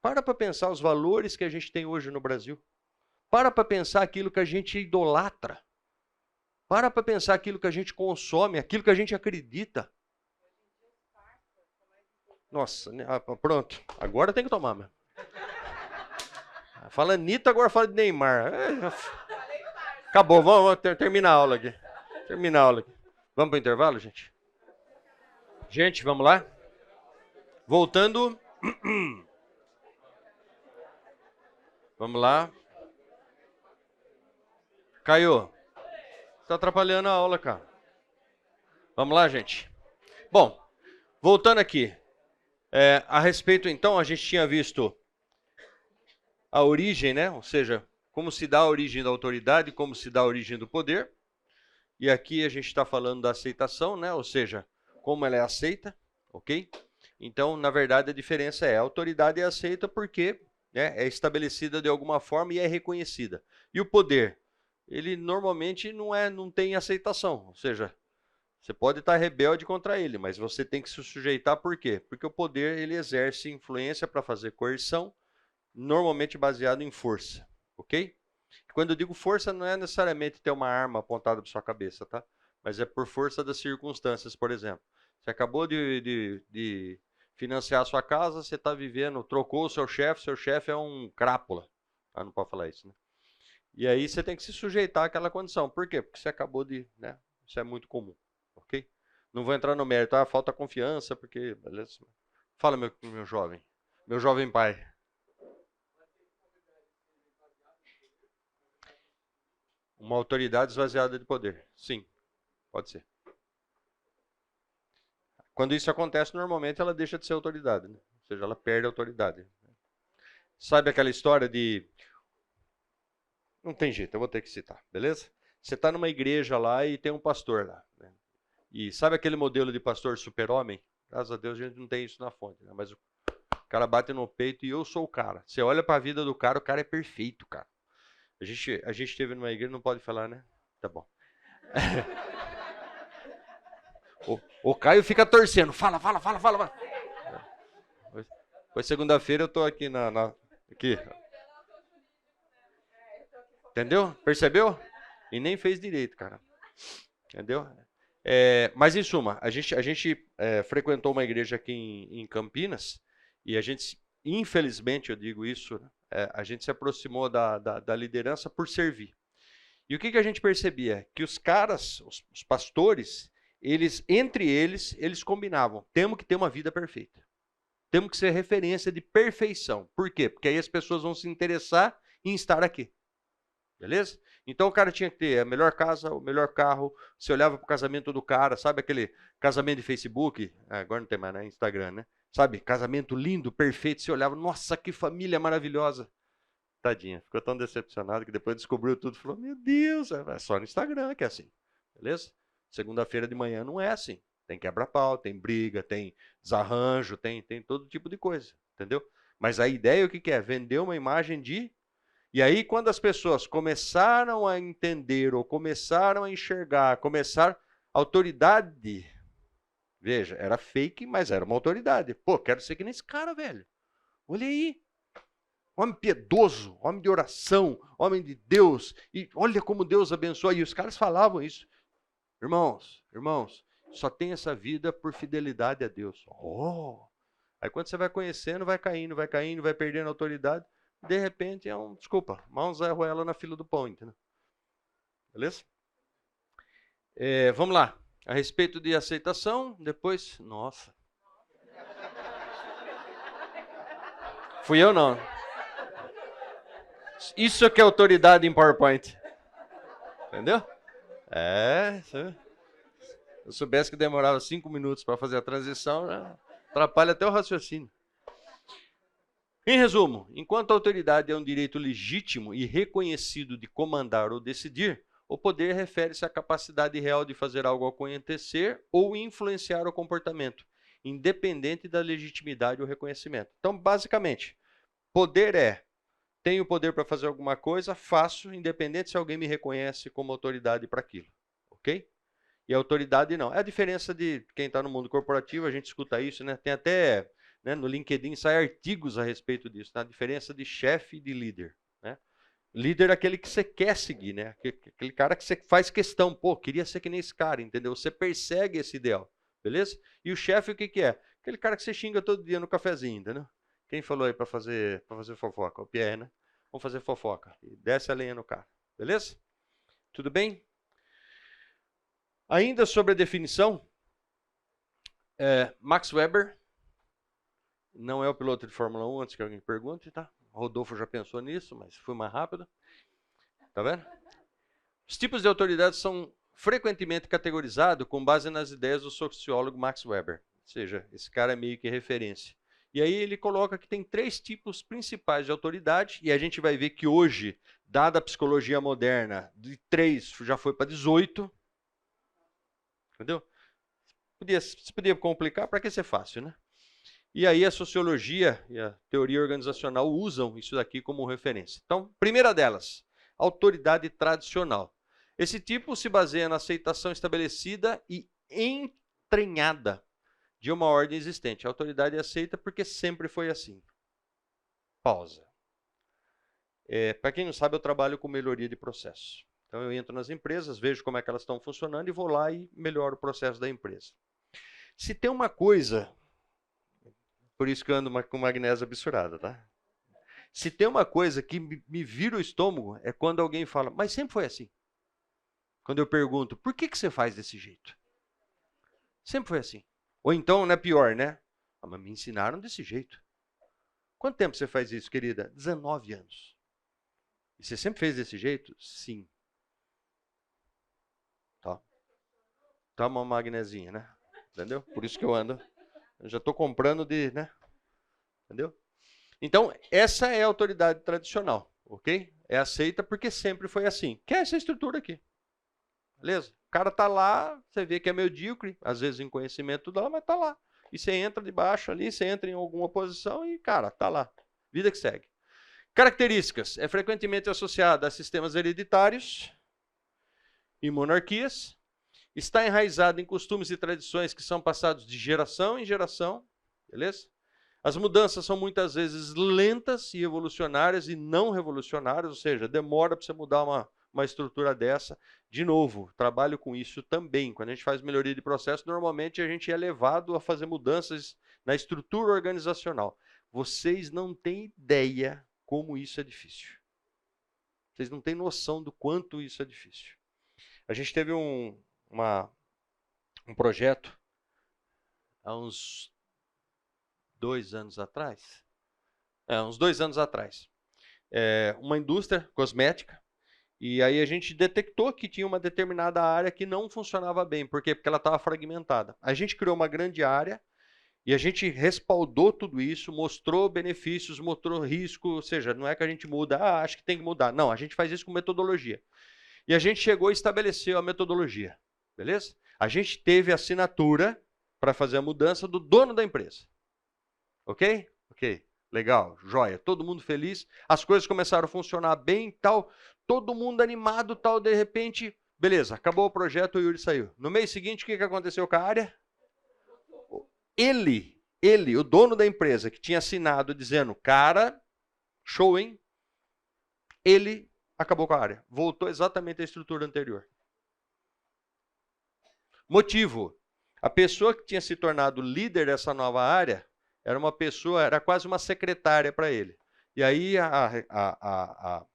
Para pensar os valores que a gente tem hoje no Brasil. Para pensar aquilo que a gente idolatra. Para pensar aquilo que a gente consome, aquilo que a gente acredita. Nossa, pronto. Agora tem que tomar, meu. Fala Anitta, agora fala de Neymar. Acabou, vamos terminar a aula aqui. Vamos para o intervalo, gente? Gente, vamos lá? Voltando. Vamos lá. Caio, está atrapalhando a aula, cara. Vamos lá, gente. Bom, voltando aqui. A respeito, então, a gente tinha visto a origem, né? Ou seja, como se dá a origem da autoridade, como se dá a origem do poder. E aqui a gente está falando da aceitação, né? Ou seja, como ela é aceita, ok? Então, na verdade, a diferença é a autoridade é aceita porque, né, é estabelecida de alguma forma e é reconhecida. E o poder, ele normalmente não tem aceitação, ou seja, você pode estar rebelde contra ele, mas você tem que se sujeitar por quê? Porque o poder ele exerce influência para fazer coerção, normalmente baseado em força, ok? Quando eu digo força, não é necessariamente ter uma arma apontada para sua cabeça, tá? Mas é por força das circunstâncias, por exemplo. Você acabou de financiar a sua casa, você está vivendo, trocou o seu chefe é um crápula. Ah, não pode falar isso, né? E aí você tem que se sujeitar àquela condição. Por quê? Porque você acabou de, né? Isso é muito comum, ok? Não vou entrar no mérito, falta confiança, porque, beleza? Fala, meu jovem pai. Uma autoridade esvaziada de poder. Sim, pode ser. Quando isso acontece, normalmente ela deixa de ser autoridade, né? Ou seja, ela perde a autoridade. Sabe aquela história de... Não tem jeito, eu vou ter que citar, beleza? Você está numa igreja lá e tem um pastor lá, né? E sabe aquele modelo de pastor super-homem? Graças a Deus a gente não tem isso na fonte, né? Mas o cara bate no peito e eu sou o cara. Você olha para a vida do cara, o cara é perfeito, cara. A gente esteve numa igreja, não pode falar, né? Tá bom. O Caio fica torcendo. Fala. Foi segunda-feira, eu tô aqui aqui. Entendeu? Percebeu? E nem fez direito, cara. Entendeu? Mas em suma, a gente frequentou uma igreja aqui em Campinas e a gente, infelizmente, eu digo isso, a gente se aproximou da liderança por servir. E o que a gente percebia? Que os caras, os pastores, entre eles combinavam. Temos que ter uma vida perfeita. Temos que ser referência de perfeição. Por quê? Porque aí as pessoas vão se interessar em estar aqui. Beleza? Então o cara tinha que ter a melhor casa, o melhor carro. Você olhava para o casamento do cara, sabe aquele casamento de Facebook? Agora não tem mais, né? Instagram, né? Sabe? Casamento lindo, perfeito. Você olhava, nossa, que família maravilhosa. Tadinha, ficou tão decepcionado que depois descobriu tudo e falou: Meu Deus, é só no Instagram que é assim. Beleza? Segunda-feira de manhã não é assim. Tem quebra-pau, tem briga, tem desarranjo, tem todo tipo de coisa. Entendeu? Mas a ideia o que é? Vender uma imagem de. E aí, quando as pessoas começaram a entender ou começaram a enxergar, autoridade, veja, era fake, mas era uma autoridade. Pô, quero ser que nem esse cara, velho. Olha aí. Homem piedoso, homem de oração, homem de Deus. E olha como Deus abençoa. E os caras falavam isso. Irmãos, só tem essa vida por fidelidade a Deus. Oh! Aí quando você vai conhecendo, vai caindo, vai perdendo a autoridade. De repente é uma Zé Ruela na fila do pão, entendeu? Beleza? Vamos lá. A respeito de aceitação, depois... Nossa. Fui eu não. Isso que é autoridade em PowerPoint. Entendeu? Se eu soubesse que demorava 5 minutos para fazer a transição, né? Atrapalha até o raciocínio. Em resumo, enquanto a autoridade é um direito legítimo e reconhecido de comandar ou decidir, o poder refere-se à capacidade real de fazer algo acontecer ou influenciar o comportamento, independente da legitimidade ou reconhecimento. Então, basicamente, poder tenho o poder para fazer alguma coisa, faço, independente se alguém me reconhece como autoridade para aquilo. Ok? E a autoridade não. É a diferença de quem está no mundo corporativo, a gente escuta isso, né? Tem até, né, no LinkedIn sai artigos a respeito disso, né? A diferença de chefe e de líder. Né? Líder é aquele que você quer seguir, né? Aquele cara que você faz questão, pô, queria ser que nem esse cara, entendeu? Você persegue esse ideal, beleza? E o chefe o que é? Aquele cara que você xinga todo dia no cafezinho, entendeu? Quem falou aí para fazer fofoca? O Pierre, né? Vamos fazer fofoca. E desce a lenha no cara. Beleza? Tudo bem? Ainda sobre a definição, Max Weber não é o piloto de Fórmula 1, antes que alguém pergunte, tá? O Rodolfo já pensou nisso, mas foi mais rápido. Tá vendo? Os tipos de autoridade são frequentemente categorizados com base nas ideias do sociólogo Max Weber. Ou seja, esse cara é meio que referência. E aí ele coloca que tem 3 tipos principais de autoridade, e a gente vai ver que hoje, dada a psicologia moderna, de 3 já foi para 18. Entendeu? Se podia complicar, para que ser fácil, né? E aí a sociologia e a teoria organizacional usam isso daqui como referência. Então, primeira delas, autoridade tradicional. Esse tipo se baseia na aceitação estabelecida e entranhada de uma ordem existente. A autoridade é aceita porque sempre foi assim. Pausa. Para quem não sabe, eu trabalho com melhoria de processos. Então eu entro nas empresas, vejo como é que elas estão funcionando e vou lá e melhoro o processo da empresa. Se tem uma coisa, por isso que eu ando com magnésio absurada, tá? Se tem uma coisa que me vira o estômago, é quando alguém fala, mas sempre foi assim. Quando eu pergunto, por que você faz desse jeito? Sempre foi assim. Ou então, não é pior, né? Ah, mas me ensinaram desse jeito. Quanto tempo você faz isso, querida? 19 anos. E você sempre fez desse jeito? Sim. Tá. Toma uma magnesinha, né? Entendeu? Por isso que eu ando. Eu já estou comprando de, né? Entendeu? Então, essa é a autoridade tradicional, ok? É aceita porque sempre foi assim. Que é essa estrutura aqui. Beleza? O cara tá lá, você vê que é medíocre, às vezes em conhecimento dela, mas tá lá. E você entra de baixo ali, você entra em alguma posição e, cara, tá lá. Vida que segue. Características. É frequentemente associada a sistemas hereditários e monarquias. Está enraizado em costumes e tradições que são passados de geração em geração. Beleza? As mudanças são muitas vezes lentas e evolucionárias e não revolucionárias, ou seja, demora para você mudar uma estrutura dessa. De novo, trabalho com isso também. Quando a gente faz melhoria de processo, normalmente a gente é levado a fazer mudanças na estrutura organizacional. Vocês não têm ideia como isso é difícil. Vocês não têm noção do quanto isso é difícil. A gente teve um projeto há uns 2 anos atrás. Uns 2 anos atrás. Uma indústria cosmética. E aí a gente detectou que tinha uma determinada área que não funcionava bem. Por quê? Porque ela estava fragmentada. A gente criou uma grande área e a gente respaldou tudo isso, mostrou benefícios, mostrou risco. Ou seja, não é que a gente muda, acho que tem que mudar. Não, a gente faz isso com metodologia. E a gente chegou e estabeleceu a metodologia. Beleza? A gente teve assinatura para fazer a mudança do dono da empresa. Ok? Ok. Legal, joia. Todo mundo feliz. As coisas começaram a funcionar bem, tal. Todo mundo animado, tal. De repente, beleza, acabou o projeto, o Yuri saiu. No mês seguinte, o que aconteceu com a área? Ele, o dono da empresa, que tinha assinado dizendo, cara, show, hein? Ele acabou com a área. Voltou exatamente à estrutura anterior. Motivo. A pessoa que tinha se tornado líder dessa nova área era uma pessoa, era quase uma secretária para ele. E aí a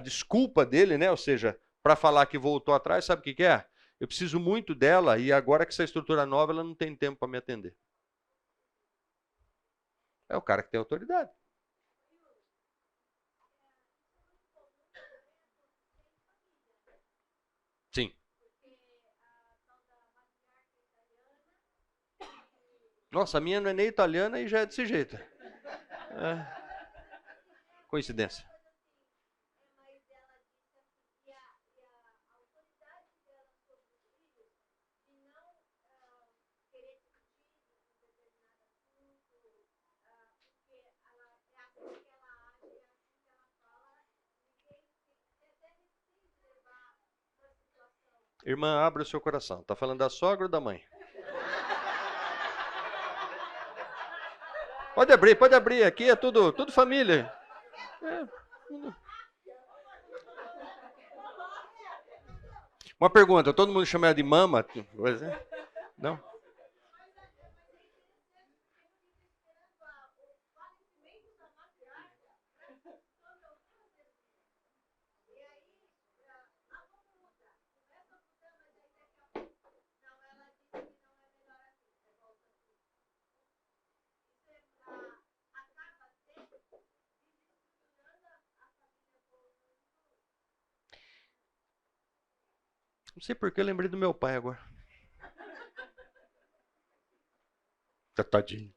desculpa dele, né? Ou seja, para falar que voltou atrás, sabe o que é? Eu preciso muito dela e agora que essa estrutura nova, ela não tem tempo para me atender. É o cara que tem autoridade. Sim. Nossa, a minha não é nem italiana e já é desse jeito. Coincidência. Irmã, abre o seu coração. Tá falando da sogra ou da mãe? Pode abrir. Aqui é tudo família. Uma pergunta, todo mundo chama ela de mama? Não? Não sei porque eu lembrei do meu pai agora. Tadinho.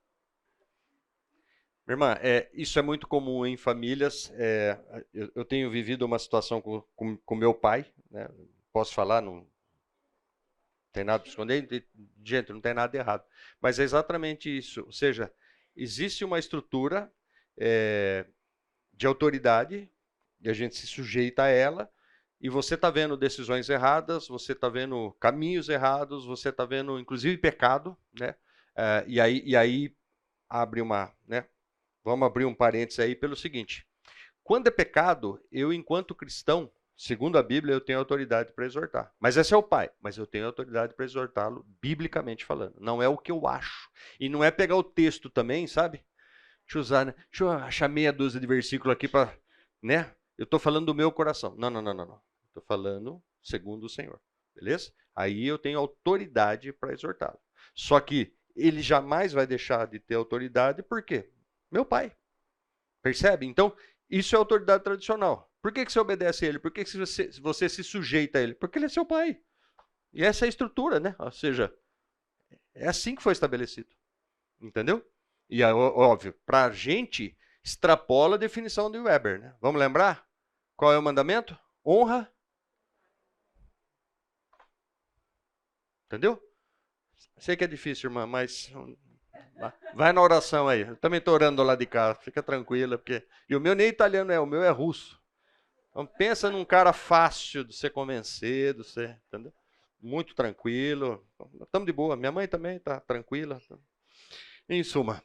Minha irmã, isso é muito comum em famílias. Eu tenho vivido uma situação com meu pai, né? Posso falar? Não... Tem nada para esconder? Gente, não tem nada de errado. Mas é exatamente isso. Ou seja, existe uma estrutura de autoridade e a gente se sujeita a ela. E você está vendo decisões erradas, você está vendo caminhos errados, você está vendo, inclusive, pecado, né? E aí abre uma, né? Vamos abrir um parênteses aí pelo seguinte: quando é pecado, eu, enquanto cristão, segundo a Bíblia, eu tenho autoridade para exortar. Mas esse é o pai, mas eu tenho autoridade para exortá-lo, biblicamente falando. Não é o que eu acho. E não é pegar o texto também, sabe? Deixa eu usar, né? Deixa eu achar meia dúzia de versículo aqui para, né? Eu estou falando do meu coração. Não. Estou falando segundo o Senhor. Beleza? Aí eu tenho autoridade para exortá-lo. Só que ele jamais vai deixar de ter autoridade, por quê? Meu pai. Percebe? Então, isso é autoridade tradicional. Por que você obedece a ele? Por que você se sujeita a ele? Porque ele é seu pai. E essa é a estrutura, né? Ou seja, é assim que foi estabelecido. Entendeu? E, óbvio, para a gente, extrapola a definição de Weber. Né? Vamos lembrar? Qual é o mandamento? Honra. Entendeu? Sei que é difícil, irmã, mas vai na oração aí. Eu também estou orando lá de cá, fica tranquila. Porque... E o meu nem italiano é, o meu é russo. Então pensa num cara fácil de ser convencer, de ser, entendeu? Muito tranquilo. Estamos de boa. Minha mãe também está tranquila. Em suma.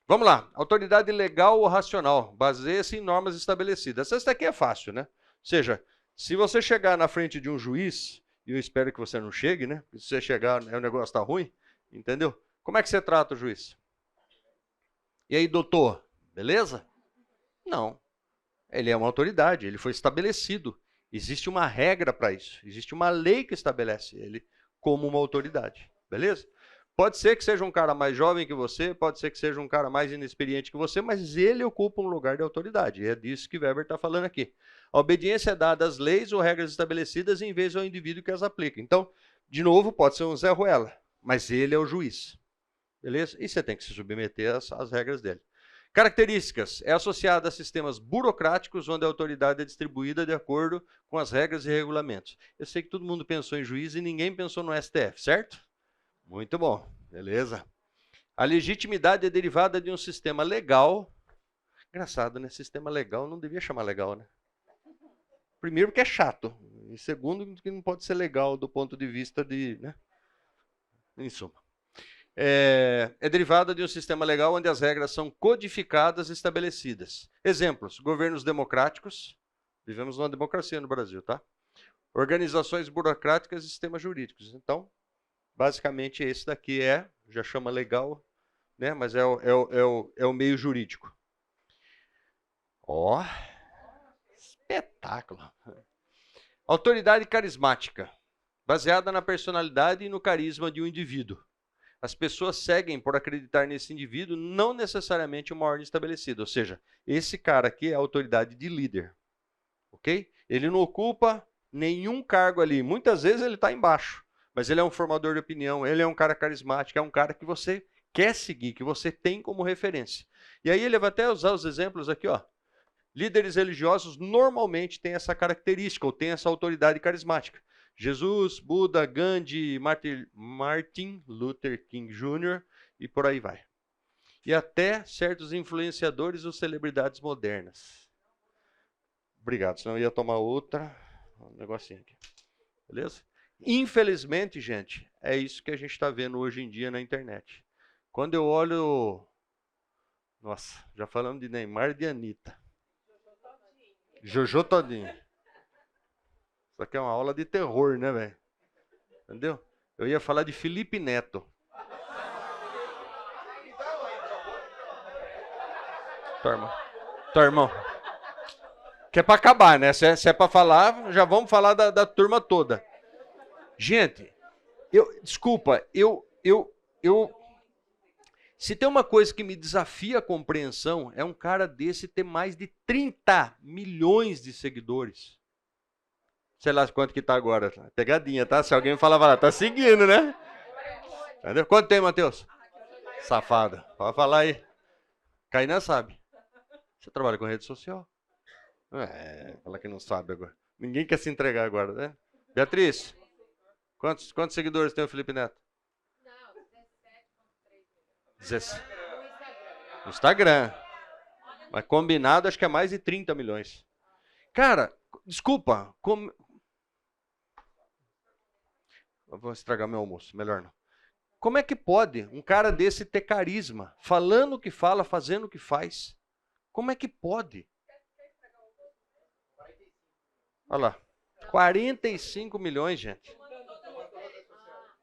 Vamos lá. Autoridade legal ou racional. Baseia-se em normas estabelecidas. Essa daqui é fácil, né? Ou seja, se você chegar na frente de um juiz, e eu espero que você não chegue, né? Se você chegar, o negócio está ruim, entendeu? Como é que você trata o juiz? E aí, doutor, beleza? Não. Ele é uma autoridade, ele foi estabelecido. Existe uma regra para isso. Existe uma lei que estabelece ele como uma autoridade. Beleza? Pode ser que seja um cara mais jovem que você, pode ser que seja um cara mais inexperiente que você, mas ele ocupa um lugar de autoridade. E é disso que Weber está falando aqui. A obediência é dada às leis ou regras estabelecidas em vez ao indivíduo que as aplica. Então, de novo, pode ser um Zé Ruela, mas ele é o juiz. Beleza? E você tem que se submeter às regras dele. Características. É associada a sistemas burocráticos, onde a autoridade é distribuída de acordo com as regras e regulamentos. Eu sei que todo mundo pensou em juiz e ninguém pensou no STF, certo? Muito bom, beleza. A legitimidade é derivada de um sistema legal. Engraçado, né? Sistema legal não devia chamar legal, né? Primeiro, porque é chato. E segundo, que não pode ser legal do ponto de vista de, né? Em suma. É derivada de um sistema legal onde as regras são codificadas e estabelecidas. Exemplos: governos democráticos. Vivemos numa democracia no Brasil, tá? Organizações burocráticas e sistemas jurídicos. Então, basicamente, esse daqui já chama legal, né? Mas é o meio jurídico. Ó, espetáculo. Autoridade carismática, baseada na personalidade e no carisma de um indivíduo. As pessoas seguem por acreditar nesse indivíduo, não necessariamente uma ordem estabelecida. Ou seja, esse cara aqui é a autoridade de líder. Ok? Ele não ocupa nenhum cargo ali. Muitas vezes ele está embaixo. Mas ele é um formador de opinião, ele é um cara carismático, é um cara que você quer seguir, que você tem como referência. E aí ele vai até usar os exemplos aqui, ó. Líderes religiosos normalmente têm essa característica, ou têm essa autoridade carismática. Jesus, Buda, Gandhi, Martin Luther King Jr. e por aí vai. E até certos influenciadores ou celebridades modernas. Obrigado, senão eu ia tomar outra. Um negocinho aqui. Beleza? Infelizmente, gente, é isso que a gente está vendo hoje em dia na internet. Quando eu olho... Nossa, já falamos de Neymar e de Anitta. Jojo Todinho. Isso aqui é uma aula de terror, né, velho? Entendeu? Eu ia falar de Felipe Neto. Tua irmão. Que é para acabar, né? Se é para falar, já vamos falar da turma toda. Gente, desculpa, se tem uma coisa que me desafia a compreensão, é um cara desse ter mais de 30 milhões de seguidores. Sei lá quanto que tá agora. Pegadinha, tá? Se alguém falar, vai lá, tá seguindo, né? Entendeu? Quanto tem, Matheus? Safada. Pode falar aí. Kainan sabe. Você trabalha com rede social? Fala que não sabe agora. Ninguém quer se entregar agora, né? Beatriz, Quantos seguidores tem o Felipe Neto? Não, 17,3 milhões. 17. No No Instagram. Mas combinado, acho que é mais de 30 milhões. Cara, desculpa. Eu vou estragar meu almoço, melhor não. Como é que pode um cara desse ter carisma? Falando o que fala, fazendo o que faz. Como é que pode? Olha lá. 45 milhões, gente.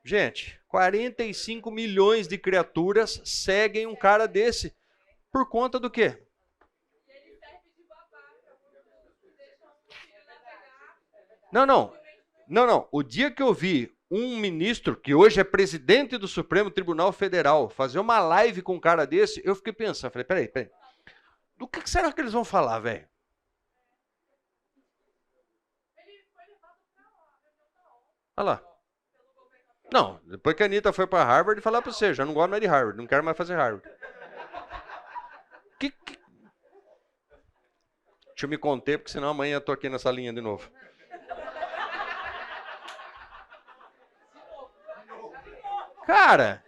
Gente, 45 milhões de criaturas seguem um cara desse. Por conta do quê? Não. O dia que eu vi um ministro, que hoje é presidente do Supremo Tribunal Federal, fazer uma live com um cara desse, eu fiquei pensando, falei, peraí. Do que será que eles vão falar, velho? Olha lá. Não, depois que a Anitta foi para Harvard, falar para você, já não gosto mais de Harvard, não quero mais fazer Harvard. Deixa eu me conter, porque senão amanhã eu tô aqui nessa linha de novo. Cara,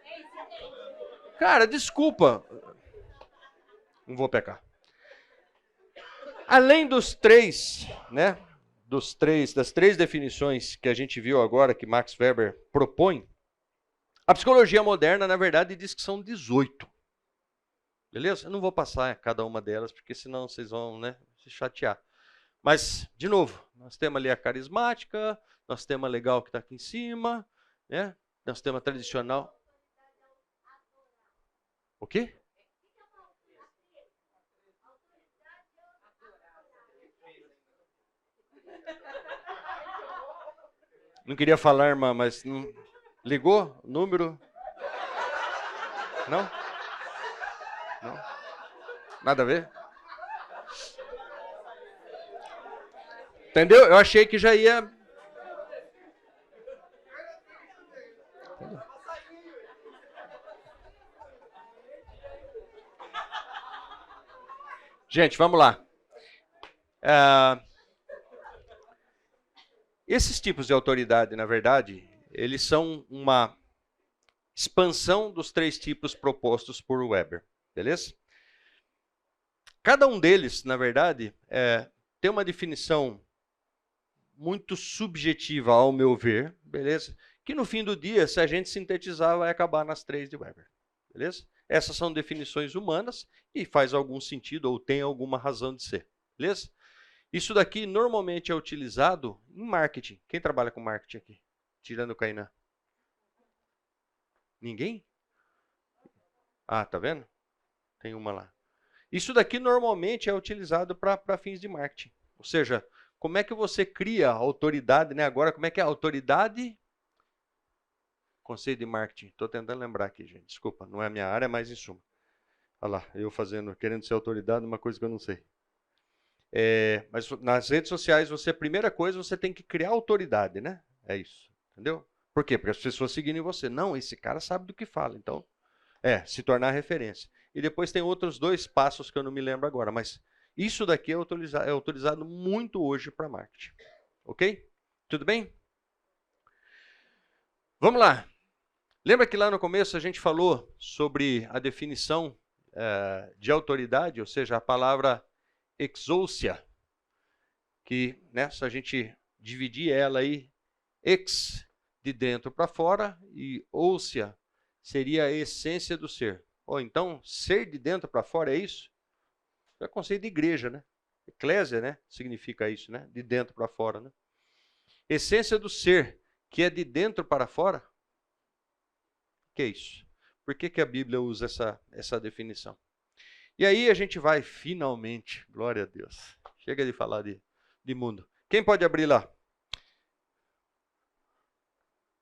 desculpa. Não vou pecar. Além dos três, né? Das três definições que a gente viu agora, que Max Weber propõe, a psicologia moderna, na verdade, diz que são 18. Beleza? Eu não vou passar cada uma delas, porque senão vocês vão, né, se chatear. Mas, de novo, nós temos ali a carismática, nós temos a legal que está aqui em cima, né? Nós temos a tradicional. O quê? Não queria falar, irmã, mas não... Ligou? Número? Não? Não? Nada a ver? Entendeu? Eu achei que já ia... Gente, vamos lá. Esses tipos de autoridade, na verdade, eles são uma expansão dos três tipos propostos por Weber, beleza? Cada um deles, na verdade, tem uma definição muito subjetiva, ao meu ver, beleza? Que no fim do dia, se a gente sintetizar, vai acabar nas três de Weber, beleza? Essas são definições humanas e faz algum sentido ou tem alguma razão de ser, beleza? Isso daqui normalmente é utilizado em marketing. Quem trabalha com marketing aqui? Tirando o Kainan. Ninguém? Ah, tá vendo? Tem uma lá. Isso daqui normalmente é utilizado para fins de marketing. Ou seja, como é que você cria autoridade, né? Agora, como é que é a autoridade? Conceito de marketing. Estou tentando lembrar aqui, gente. Desculpa, não é a minha área, mas em suma. Olha lá, eu querendo ser autoridade, uma coisa que eu não sei. Mas nas redes sociais, a primeira coisa, você tem que criar autoridade, né? É isso, entendeu? Por quê? Porque as pessoas seguirem você. Não, esse cara sabe do que fala, então, se tornar referência. E depois tem outros dois passos que eu não me lembro agora, mas isso daqui é autorizado muito hoje para marketing. Ok? Tudo bem? Vamos lá. Lembra que lá no começo a gente falou sobre a definição de autoridade, ou seja, a palavra exousia, que, né, se a gente dividir ela aí, ex, de dentro para fora, e ousia seria a essência do ser. Ou então, ser de dentro para fora é isso? É conceito de igreja, né? Eclésia, né? Significa isso, né? De dentro para fora, né? Essência do ser, que é de dentro para fora? O que é isso? Por que a Bíblia usa essa definição? E aí a gente vai, finalmente, glória a Deus. Chega de falar de mundo. Quem pode abrir lá?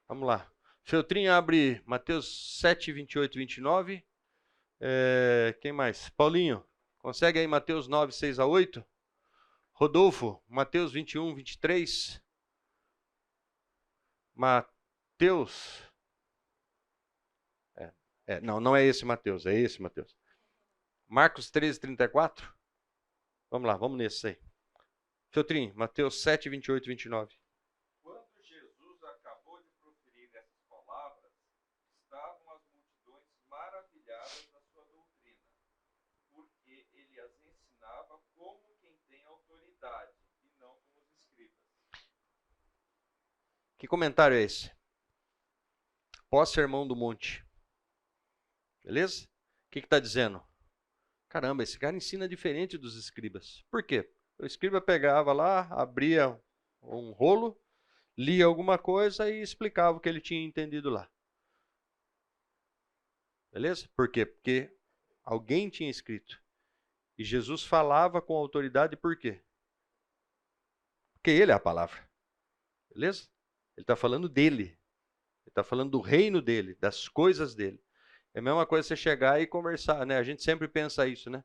Vamos lá. Feltrinho abre Mateus 7, 28 e 29. Quem mais? Paulinho, consegue aí Mateus 9, 6 a 8? Rodolfo, Mateus 21, 23. Mateus. Não é esse Mateus, é esse Mateus. Marcos 13, 34. Vamos lá, vamos nesse aí. Feltrinho, Mateus 7, 28 e 29. Quando Jesus acabou de Que comentário é esse? Pós-Sermão do Monte. Beleza? O que está dizendo? Caramba, esse cara ensina diferente dos escribas. Por quê? O escriba pegava lá, abria um rolo, lia alguma coisa e explicava o que ele tinha entendido lá. Beleza? Por quê? Porque alguém tinha escrito. E Jesus falava com autoridade por quê? Porque ele é a palavra. Beleza? Ele está falando dele. Ele está falando do reino dele, das coisas dele. É a mesma coisa você chegar e conversar, né? A gente sempre pensa isso, né?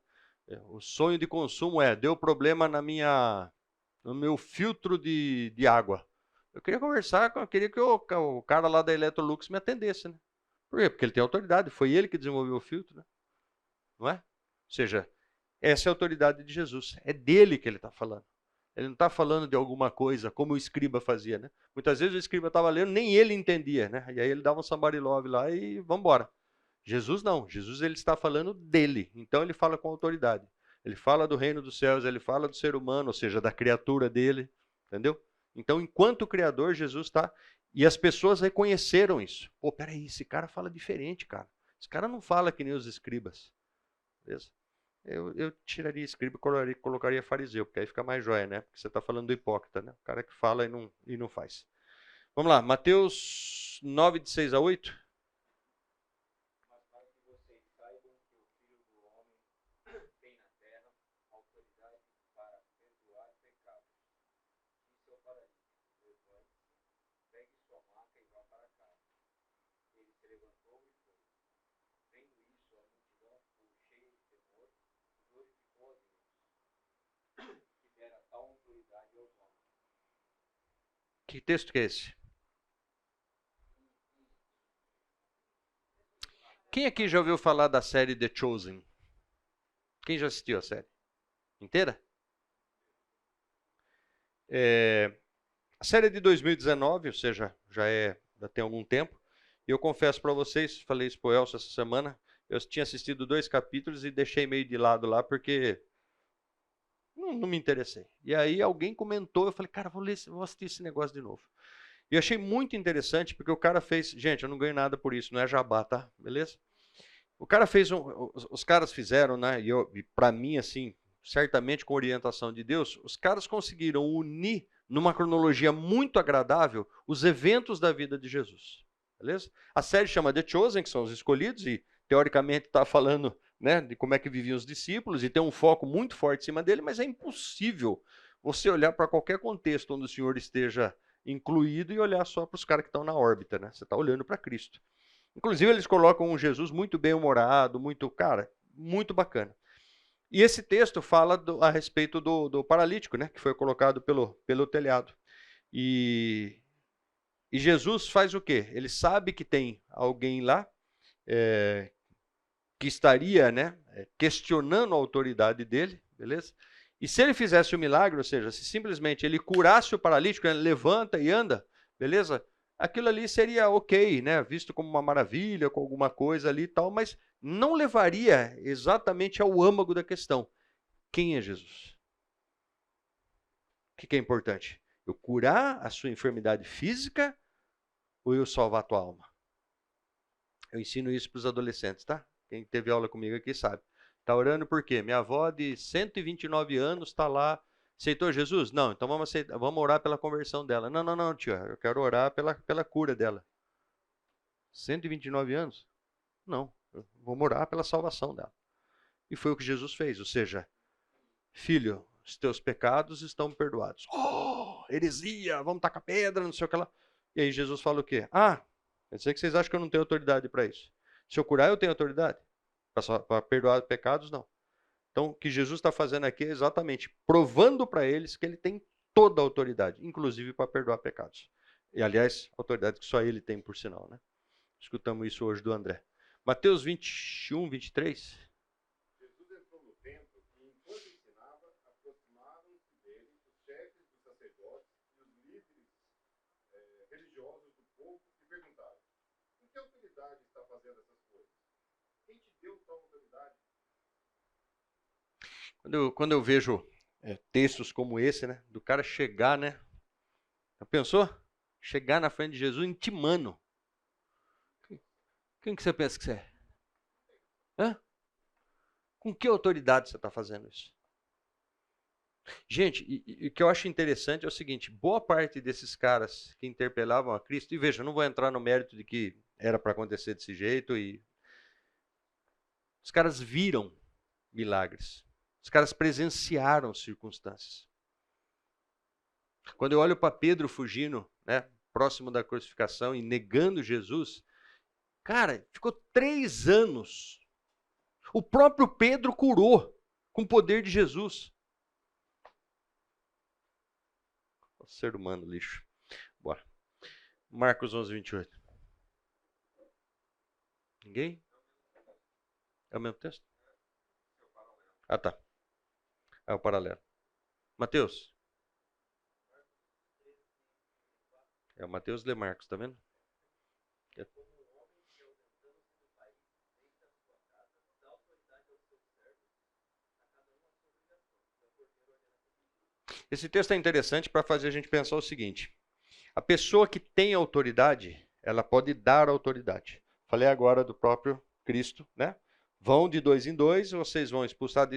O sonho de consumo deu problema no meu filtro de água. Eu queria conversar, eu queria que o cara lá da Electrolux me atendesse, né? Por quê? Porque ele tem autoridade, foi ele que desenvolveu o filtro, né? Não é? Ou seja, essa é a autoridade de Jesus, é dele que ele está falando. Ele não está falando de alguma coisa, como o escriba fazia, né? Muitas vezes o escriba estava lendo, nem ele entendia, né? E aí ele dava um somebody love lá e vamos embora. Jesus não, Jesus ele está falando dele, então ele fala com autoridade. Ele fala do reino dos céus, ele fala do ser humano, ou seja, da criatura dele, entendeu? Então, enquanto Criador, Jesus está... E as pessoas reconheceram isso. Pô, peraí, esse cara fala diferente, cara. Esse cara não fala que nem os escribas. Beleza? Eu tiraria escriba e colocaria fariseu, porque aí fica mais jóia, né? Porque você está falando do hipócrita, né? O cara que fala e não faz. Vamos lá, Mateus 9, de 6 a 8. Que texto que é esse? Quem aqui já ouviu falar da série The Chosen? Quem já assistiu a série? Inteira? A série é de 2019, ou seja, já tem algum tempo. E eu confesso para vocês, falei isso para o Elcio essa semana, eu tinha assistido 2 capítulos e deixei meio de lado lá, porque não me interessei. E aí alguém comentou, eu falei, cara, vou assistir esse negócio de novo. E eu achei muito interessante, porque o cara fez... Gente, eu não ganho nada por isso, não é jabá, tá? Beleza? O cara fez os caras fizeram, né? E para mim, assim, certamente com orientação de Deus, os caras conseguiram unir numa cronologia muito agradável os eventos da vida de Jesus. Beleza? A série chama The Chosen, que são os escolhidos, e teoricamente está falando, né, de como é que viviam os discípulos, e tem um foco muito forte em cima dele, mas é impossível você olhar para qualquer contexto onde o Senhor esteja incluído e olhar só para os caras que estão na órbita, né? Você está olhando para Cristo. Inclusive, eles colocam um Jesus muito bem-humorado, muito bacana. E esse texto fala a respeito do paralítico, né, que foi colocado pelo telhado. E Jesus faz o quê? Ele sabe que tem alguém lá que estaria, né, questionando a autoridade dele, beleza? E se ele fizesse o milagre, ou seja, se simplesmente ele curasse o paralítico, ele levanta e anda, beleza? Aquilo ali seria ok, né? Visto como uma maravilha, com alguma coisa ali e tal, mas não levaria exatamente ao âmago da questão. Quem é Jesus? O que é importante? Eu curar a sua enfermidade física ou eu salvar a tua alma? Eu ensino isso para os adolescentes, tá? Quem teve aula comigo aqui sabe. Está orando por quê? Minha avó de 129 anos está lá. Aceitou Jesus? Não, então vamos orar pela conversão dela. Não, tia, eu quero orar pela cura dela. 129 anos? Não, vamos orar pela salvação dela. E foi o que Jesus fez, ou seja, filho, os teus pecados estão perdoados. Oh, heresia, vamos tacar pedra, não sei o que lá. E aí Jesus fala o quê? Quer dizer que vocês acham que eu não tenho autoridade para isso. Se eu curar, eu tenho autoridade. Para perdoar pecados, não. Então, o que Jesus está fazendo aqui é exatamente provando para eles que ele tem toda a autoridade, inclusive para perdoar pecados. E, aliás, autoridade que só ele tem, por sinal, né? Escutamos isso hoje do André. Mateus 21, 23. Jesus entrou no templo e, enquanto ensinava, aproximaram-se dele os chefes dos sacerdotes e os líderes religiosos do povo e perguntaram: com que autoridade está fazendo essas coisas? Quem te deu tal autoridade? Quando eu vejo textos como esse, né, do cara chegar, né? Já pensou? chegar na frente de Jesus intimando. Quem que você pensa que você é? Hã? Com que autoridade você está fazendo isso? Gente, e o que eu acho interessante é o seguinte, boa parte desses caras que interpelavam a Cristo, e veja, eu não vou entrar no mérito de que era para acontecer desse jeito, e os caras viram milagres, os caras presenciaram circunstâncias. Quando eu olho para Pedro fugindo, né, próximo da crucificação e negando Jesus, cara, ficou 3 anos. O próprio Pedro curou com o poder de Jesus. O ser humano, lixo. Bora. Marcos 11, 28. Ninguém? É o mesmo texto? Ah, tá. É o paralelo. Mateus. É o Mateus lê Marcos, tá vendo? Esse texto é interessante para fazer a gente pensar o seguinte. A pessoa que tem autoridade, ela pode dar autoridade. Falei agora do próprio Cristo, né? Vão de 2 em 2, vocês vão expulsar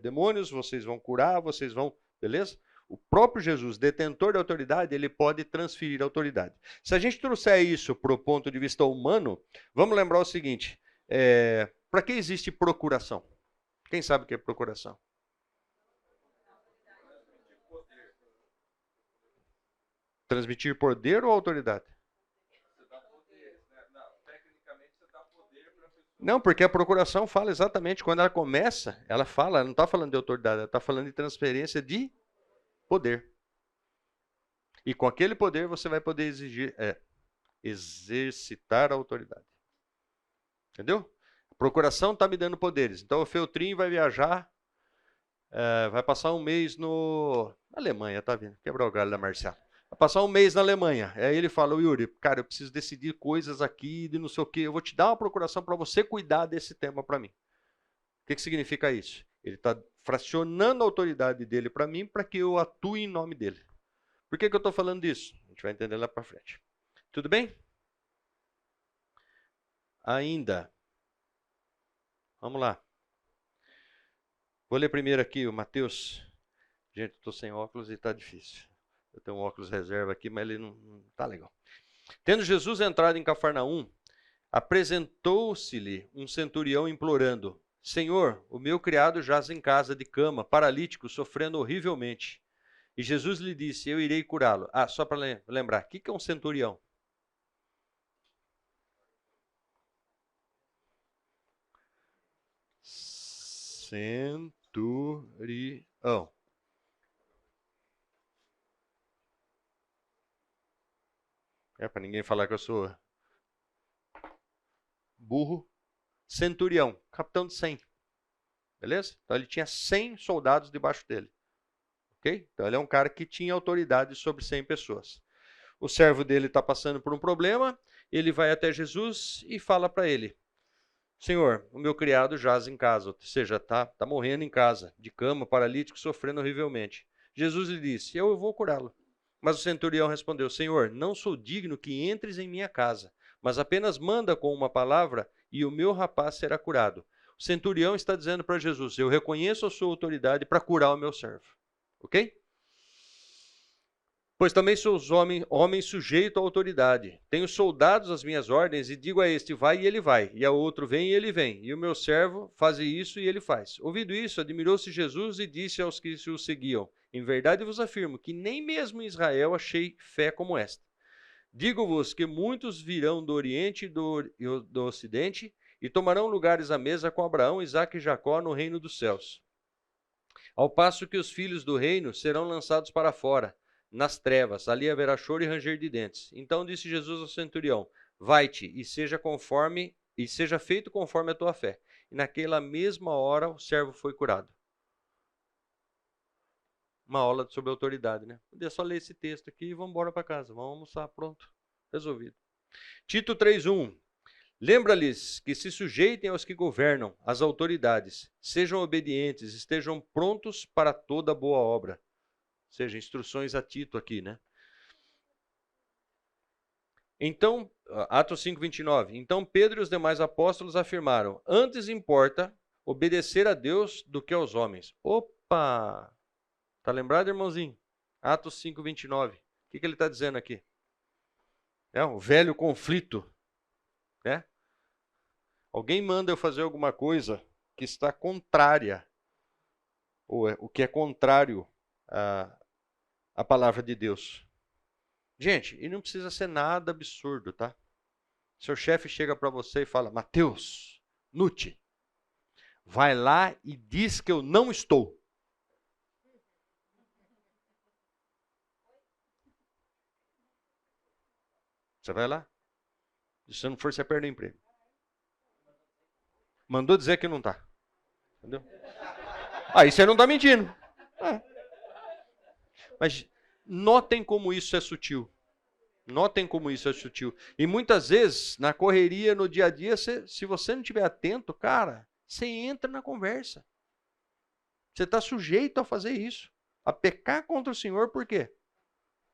demônios, vocês vão curar, vocês vão... Beleza? O próprio Jesus, detentor da autoridade, ele pode transferir a autoridade. Se a gente trouxer isso para o ponto de vista humano, vamos lembrar o seguinte, para que existe procuração? Quem sabe o que é procuração? Transmitir poder ou autoridade? Não, porque a procuração fala exatamente, quando ela começa, ela fala, ela não está falando de autoridade, ela está falando de transferência de poder. E com aquele poder você vai poder exercitar a autoridade. Entendeu? A procuração está me dando poderes. Então o Feltrinho vai viajar, vai passar um mês na Alemanha, tá vendo? Quebrar o galho da Marcela. Vai passar um mês na Alemanha. Aí ele fala, Yuri, cara, eu preciso decidir coisas aqui de não sei o quê. Eu vou te dar uma procuração para você cuidar desse tema para mim. O que significa isso? Ele está fracionando a autoridade dele para mim para que eu atue em nome dele. Por que eu estou falando disso? A gente vai entender lá para frente. Tudo bem? Ainda. Vamos lá. Vou ler primeiro aqui o Mateus. Gente, estou sem óculos e está difícil. Eu tenho um óculos reserva aqui, mas ele não está legal. Tendo Jesus entrado em Cafarnaum, apresentou-se-lhe um centurião implorando: Senhor, o meu criado jaz em casa de cama, paralítico, sofrendo horrivelmente. E Jesus lhe disse: eu irei curá-lo. Ah, só para lembrar, o que é um centurião? Centurião. É para ninguém falar que eu sou burro. Centurião, capitão de 100. Beleza? Então ele tinha 100 soldados debaixo dele. Ok? Então ele é um cara que tinha autoridade sobre 100 pessoas. O servo dele está passando por um problema, ele vai até Jesus e fala para ele: Senhor, o meu criado jaz em casa, ou seja, está morrendo em casa, de cama, paralítico, sofrendo horrivelmente. Jesus lhe disse: eu vou curá-lo. Mas o centurião respondeu: Senhor, não sou digno que entres em minha casa, mas apenas manda com uma palavra e o meu rapaz será curado. O centurião está dizendo para Jesus: eu reconheço a sua autoridade para curar o meu servo. Ok? Pois também sou homem sujeito à autoridade. Tenho soldados às minhas ordens e digo a este: vai e ele vai, e ao outro: vem e ele vem, e o meu servo faz isso e ele faz. Ouvido isso, admirou-se Jesus e disse aos que o seguiam: em verdade vos afirmo que nem mesmo em Israel achei fé como esta. Digo-vos que muitos virão do Oriente e do Ocidente e tomarão lugares à mesa com Abraão, Isaque e Jacó no reino dos céus. Ao passo que os filhos do reino serão lançados para fora, nas trevas, ali haverá choro e ranger de dentes. Então disse Jesus ao centurião: vai-te e seja feito conforme a tua fé. E naquela mesma hora o servo foi curado. Uma aula sobre autoridade, né? Podia só ler esse texto aqui e vamos embora para casa. Vamos almoçar, pronto. Resolvido. Tito 3:1. Lembra-lhes que se sujeitem aos que governam, às autoridades, sejam obedientes, estejam prontos para toda boa obra. Ou seja, instruções a Tito aqui, né? Então, Atos 5:29. Então Pedro e os demais apóstolos afirmaram: antes importa obedecer a Deus do que aos homens. Opa! Tá lembrado, irmãozinho? Atos 5:29. O que ele está dizendo aqui? É um velho conflito, né? Alguém manda eu fazer alguma coisa que está contrária, ou o que é contrário à palavra de Deus. Gente, e não precisa ser nada absurdo, tá? Seu chefe chega para você e fala: Mateus, Nuti, vai lá e diz que eu não estou. Você vai lá? Se você não for, você perde o emprego. Mandou dizer que não está. Entendeu? Aí você não está mentindo. Mas notem como isso é sutil. Notem como isso é sutil. E muitas vezes, na correria, no dia a dia, se você não estiver atento, cara, você entra na conversa. Você está sujeito a fazer isso. A pecar contra o Senhor, por quê?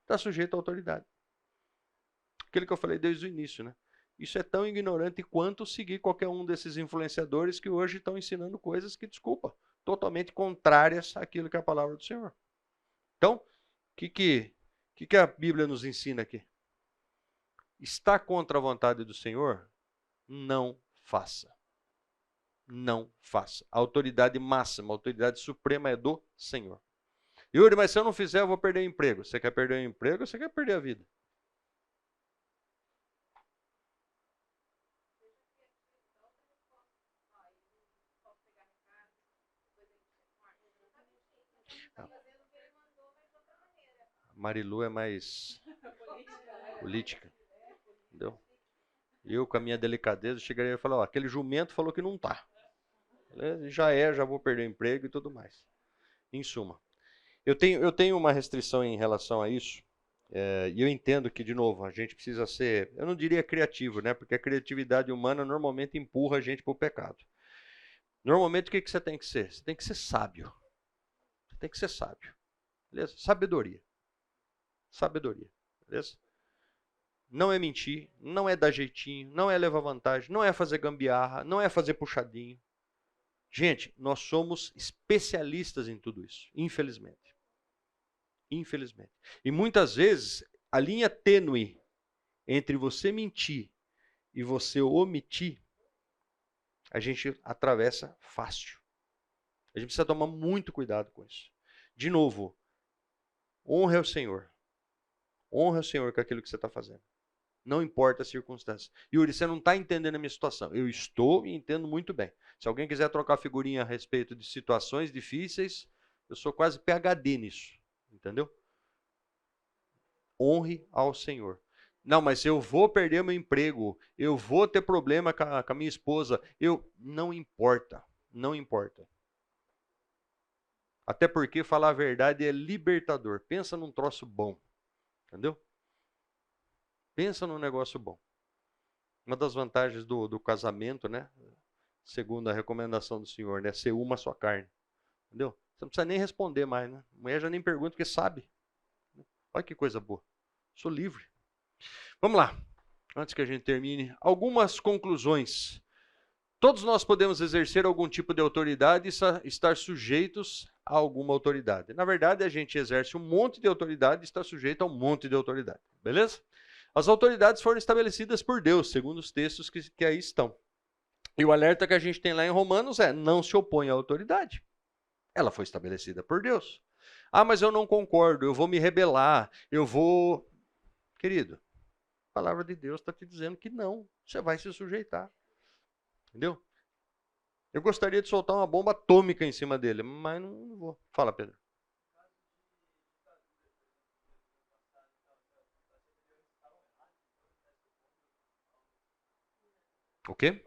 Está sujeito à autoridade. Aquilo que eu falei desde o início, né? Isso é tão ignorante quanto seguir qualquer um desses influenciadores que hoje estão ensinando coisas que, desculpa, totalmente contrárias àquilo que é a palavra do Senhor. Então, o que a Bíblia nos ensina aqui? Está contra a vontade do Senhor? Não faça. Não faça. A autoridade máxima, a autoridade suprema é do Senhor. Yuri, mas se eu não fizer, eu vou perder o emprego. Você quer perder o emprego ou você quer perder a vida? Marilu é mais política. Entendeu? Eu, com a minha delicadeza, chegaria e falaria: aquele jumento falou que não está. Já vou perder o emprego e tudo mais. Em suma, eu tenho uma restrição em relação a isso, e eu entendo que, de novo, a gente precisa ser, eu não diria criativo, né? Porque a criatividade humana normalmente empurra a gente para o pecado. Normalmente, o que você tem que ser? Você tem que ser sábio. Você tem que ser sábio. Beleza? Sabedoria. Sabedoria. Beleza? Não é mentir, não é dar jeitinho, não é levar vantagem, não é fazer gambiarra, não é fazer puxadinho. Gente, nós somos especialistas em tudo isso, infelizmente. Infelizmente. E muitas vezes, a linha tênue entre você mentir e você omitir, a gente atravessa fácil. A gente precisa tomar muito cuidado com isso. De novo, honre ao Senhor. Honre ao Senhor com aquilo que você está fazendo. Não importa a circunstância. Yuri, você não está entendendo a minha situação. Eu estou e entendo muito bem. Se alguém quiser trocar figurinha a respeito de situações difíceis, eu sou quase PhD nisso. Entendeu? Honre ao Senhor. Não, mas eu vou perder meu emprego. Eu vou ter problema com a minha esposa. Não importa. Não importa. Até porque falar a verdade é libertador. Pensa num troço bom. Entendeu? Pensa num negócio bom. Uma das vantagens do casamento, né? Segundo a recomendação do Senhor, né? Ser uma só carne. Entendeu? Você não precisa nem responder mais, né? A mulher já nem pergunta porque sabe. Olha que coisa boa. Sou livre. Vamos lá. Antes que a gente termine, algumas conclusões. Todos nós podemos exercer algum tipo de autoridade e estar sujeitos a alguma autoridade. Na verdade, a gente exerce um monte de autoridade e está sujeito a um monte de autoridade. Beleza? As autoridades foram estabelecidas por Deus, segundo os textos que aí estão. E o alerta que a gente tem lá em Romanos é: não se opõe à autoridade. Ela foi estabelecida por Deus. Ah, mas eu não concordo, eu vou me rebelar, eu vou... Querido, a palavra de Deus está te dizendo que não, você vai se sujeitar. Entendeu? Eu gostaria de soltar uma bomba atômica em cima dele, mas não vou. Fala, Pedro. O quê?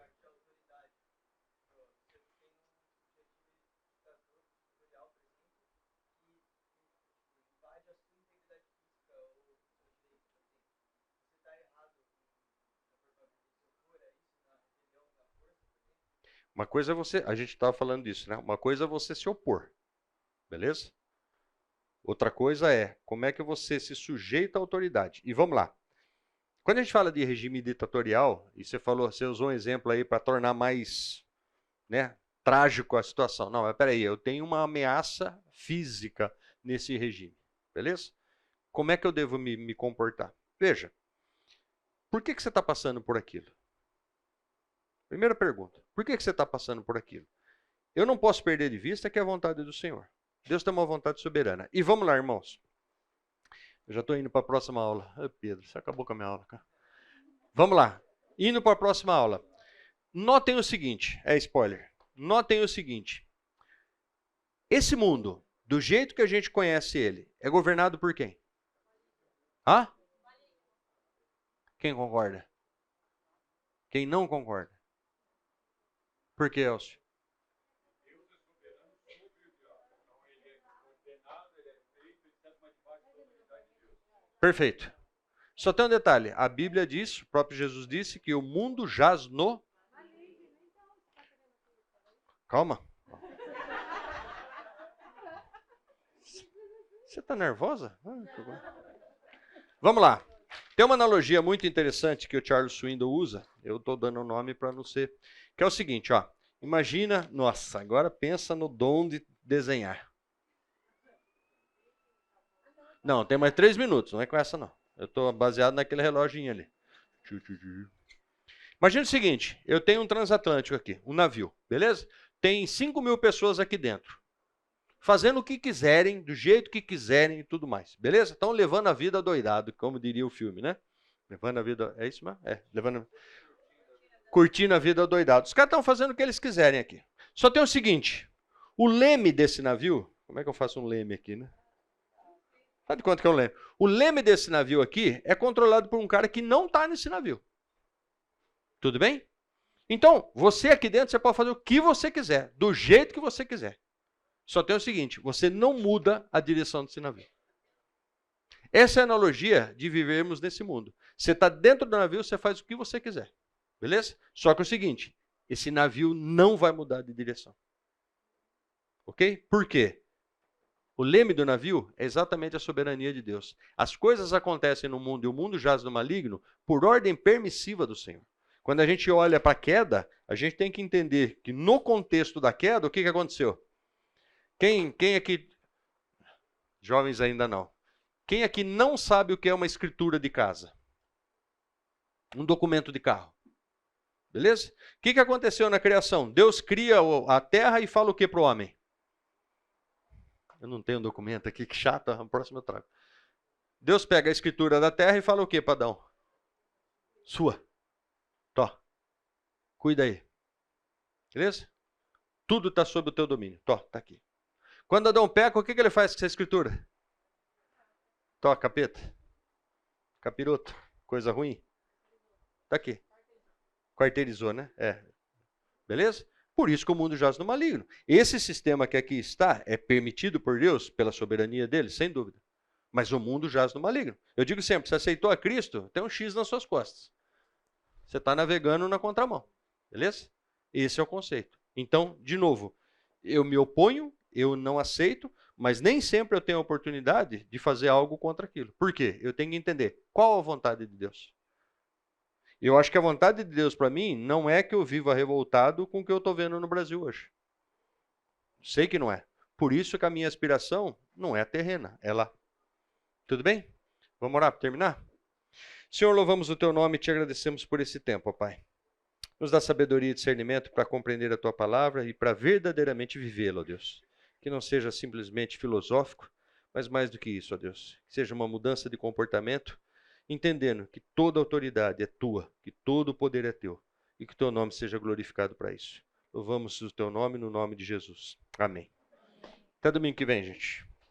Uma coisa é você, a gente estava falando disso, né? Uma coisa é você se opor, beleza? Outra coisa é como é que você se sujeita à autoridade. E vamos lá. Quando a gente fala de regime ditatorial, e você usou um exemplo aí para tornar mais, né, trágico a situação. Não, mas peraí, eu tenho uma ameaça física nesse regime, beleza? Como é que eu devo me comportar? Veja, por que você está passando por aquilo? Primeira pergunta, por que você está passando por aquilo? Eu não posso perder de vista que é a vontade do Senhor. Deus tem uma vontade soberana. E vamos lá, irmãos. Eu já estou indo para a próxima aula. Pedro, você acabou com a minha aula, cara. Vamos lá. Indo para a próxima aula. Notem o seguinte, spoiler. Notem o seguinte. Esse mundo, do jeito que a gente conhece ele, é governado por quem? Hã? Quem concorda? Quem não concorda? Por que, Elcio? Perfeito. Só tem um detalhe. A Bíblia diz, o próprio Jesus disse, que o mundo jaz no... Calma. Você está nervosa? Vamos lá. Tem uma analogia muito interessante que o Charles Swindoll usa. Eu estou dando o nome para não ser... Que é o seguinte, ó. Imagina... Nossa, agora pensa no dom de desenhar. Não, tem mais 3 minutos. Não é com essa, não. Eu estou baseado naquele reloginho ali. Imagina o seguinte. Eu tenho um transatlântico aqui. Um navio. Beleza? Tem 5.000 pessoas aqui dentro. Fazendo o que quiserem, do jeito que quiserem e tudo mais. Beleza? Estão levando a vida doidado, como diria o filme, né? Levando a vida... É isso mesmo? Levando... Curtindo a vida doidado. Os caras estão fazendo o que eles quiserem aqui. Só tem o seguinte. O leme desse navio... Como é que eu faço um leme aqui, né? Sabe de quanto que é o leme? O leme desse navio aqui é controlado por um cara que não está nesse navio. Tudo bem? Então, você aqui dentro, você pode fazer o que você quiser, do jeito que você quiser. Só tem o seguinte, você não muda a direção desse navio. Essa é a analogia de vivermos nesse mundo. Você está dentro do navio, você faz o que você quiser. Beleza? Só que é o seguinte, esse navio não vai mudar de direção. Ok? Por quê? O leme do navio é exatamente a soberania de Deus. As coisas acontecem no mundo e o mundo jaz no maligno por ordem permissiva do Senhor. Quando a gente olha para a queda, a gente tem que entender que no contexto da queda, o que aconteceu? Quem aqui, jovens ainda não, quem aqui não sabe o que é uma escritura de casa? Um documento de carro. Beleza? O que aconteceu na criação? Deus cria a terra e fala o que para o homem? Eu não tenho um documento aqui, que chato, a próxima eu trago. Deus pega a escritura da terra e fala o que para Adão? Sua. Tó. Cuida aí. Beleza? Tudo está sob o teu domínio. Tó, está aqui. Quando Adão peca, o que ele faz com essa escritura? Tó, capeta. Capiroto. Coisa ruim. Está aqui. Quarteirizou, né? Beleza? Por isso que o mundo jaz no maligno. Esse sistema que aqui está é permitido por Deus, pela soberania dele, sem dúvida. Mas o mundo jaz no maligno. Eu digo sempre, você aceitou a Cristo, tem um X nas suas costas. Você está navegando na contramão. Beleza? Esse é o conceito. Então, de novo, eu me oponho, eu não aceito, mas nem sempre eu tenho a oportunidade de fazer algo contra aquilo. Por quê? Eu tenho que entender qual a vontade de Deus. Eu acho que a vontade de Deus para mim não é que eu viva revoltado com o que eu estou vendo no Brasil hoje. Sei que não é. Por isso que a minha aspiração não é terrena, é lá. Tudo bem? Vamos orar para terminar? Senhor, louvamos o teu nome e te agradecemos por esse tempo, ó Pai. Nos dá sabedoria e discernimento para compreender a tua palavra e para verdadeiramente vivê-la, ó Deus. Que não seja simplesmente filosófico, mas mais do que isso, ó Deus. Que seja uma mudança de comportamento, entendendo que toda autoridade é tua, que todo o poder é teu, e que teu nome seja glorificado para isso. Louvamos o teu nome no nome de Jesus. Amém. Até domingo que vem, gente.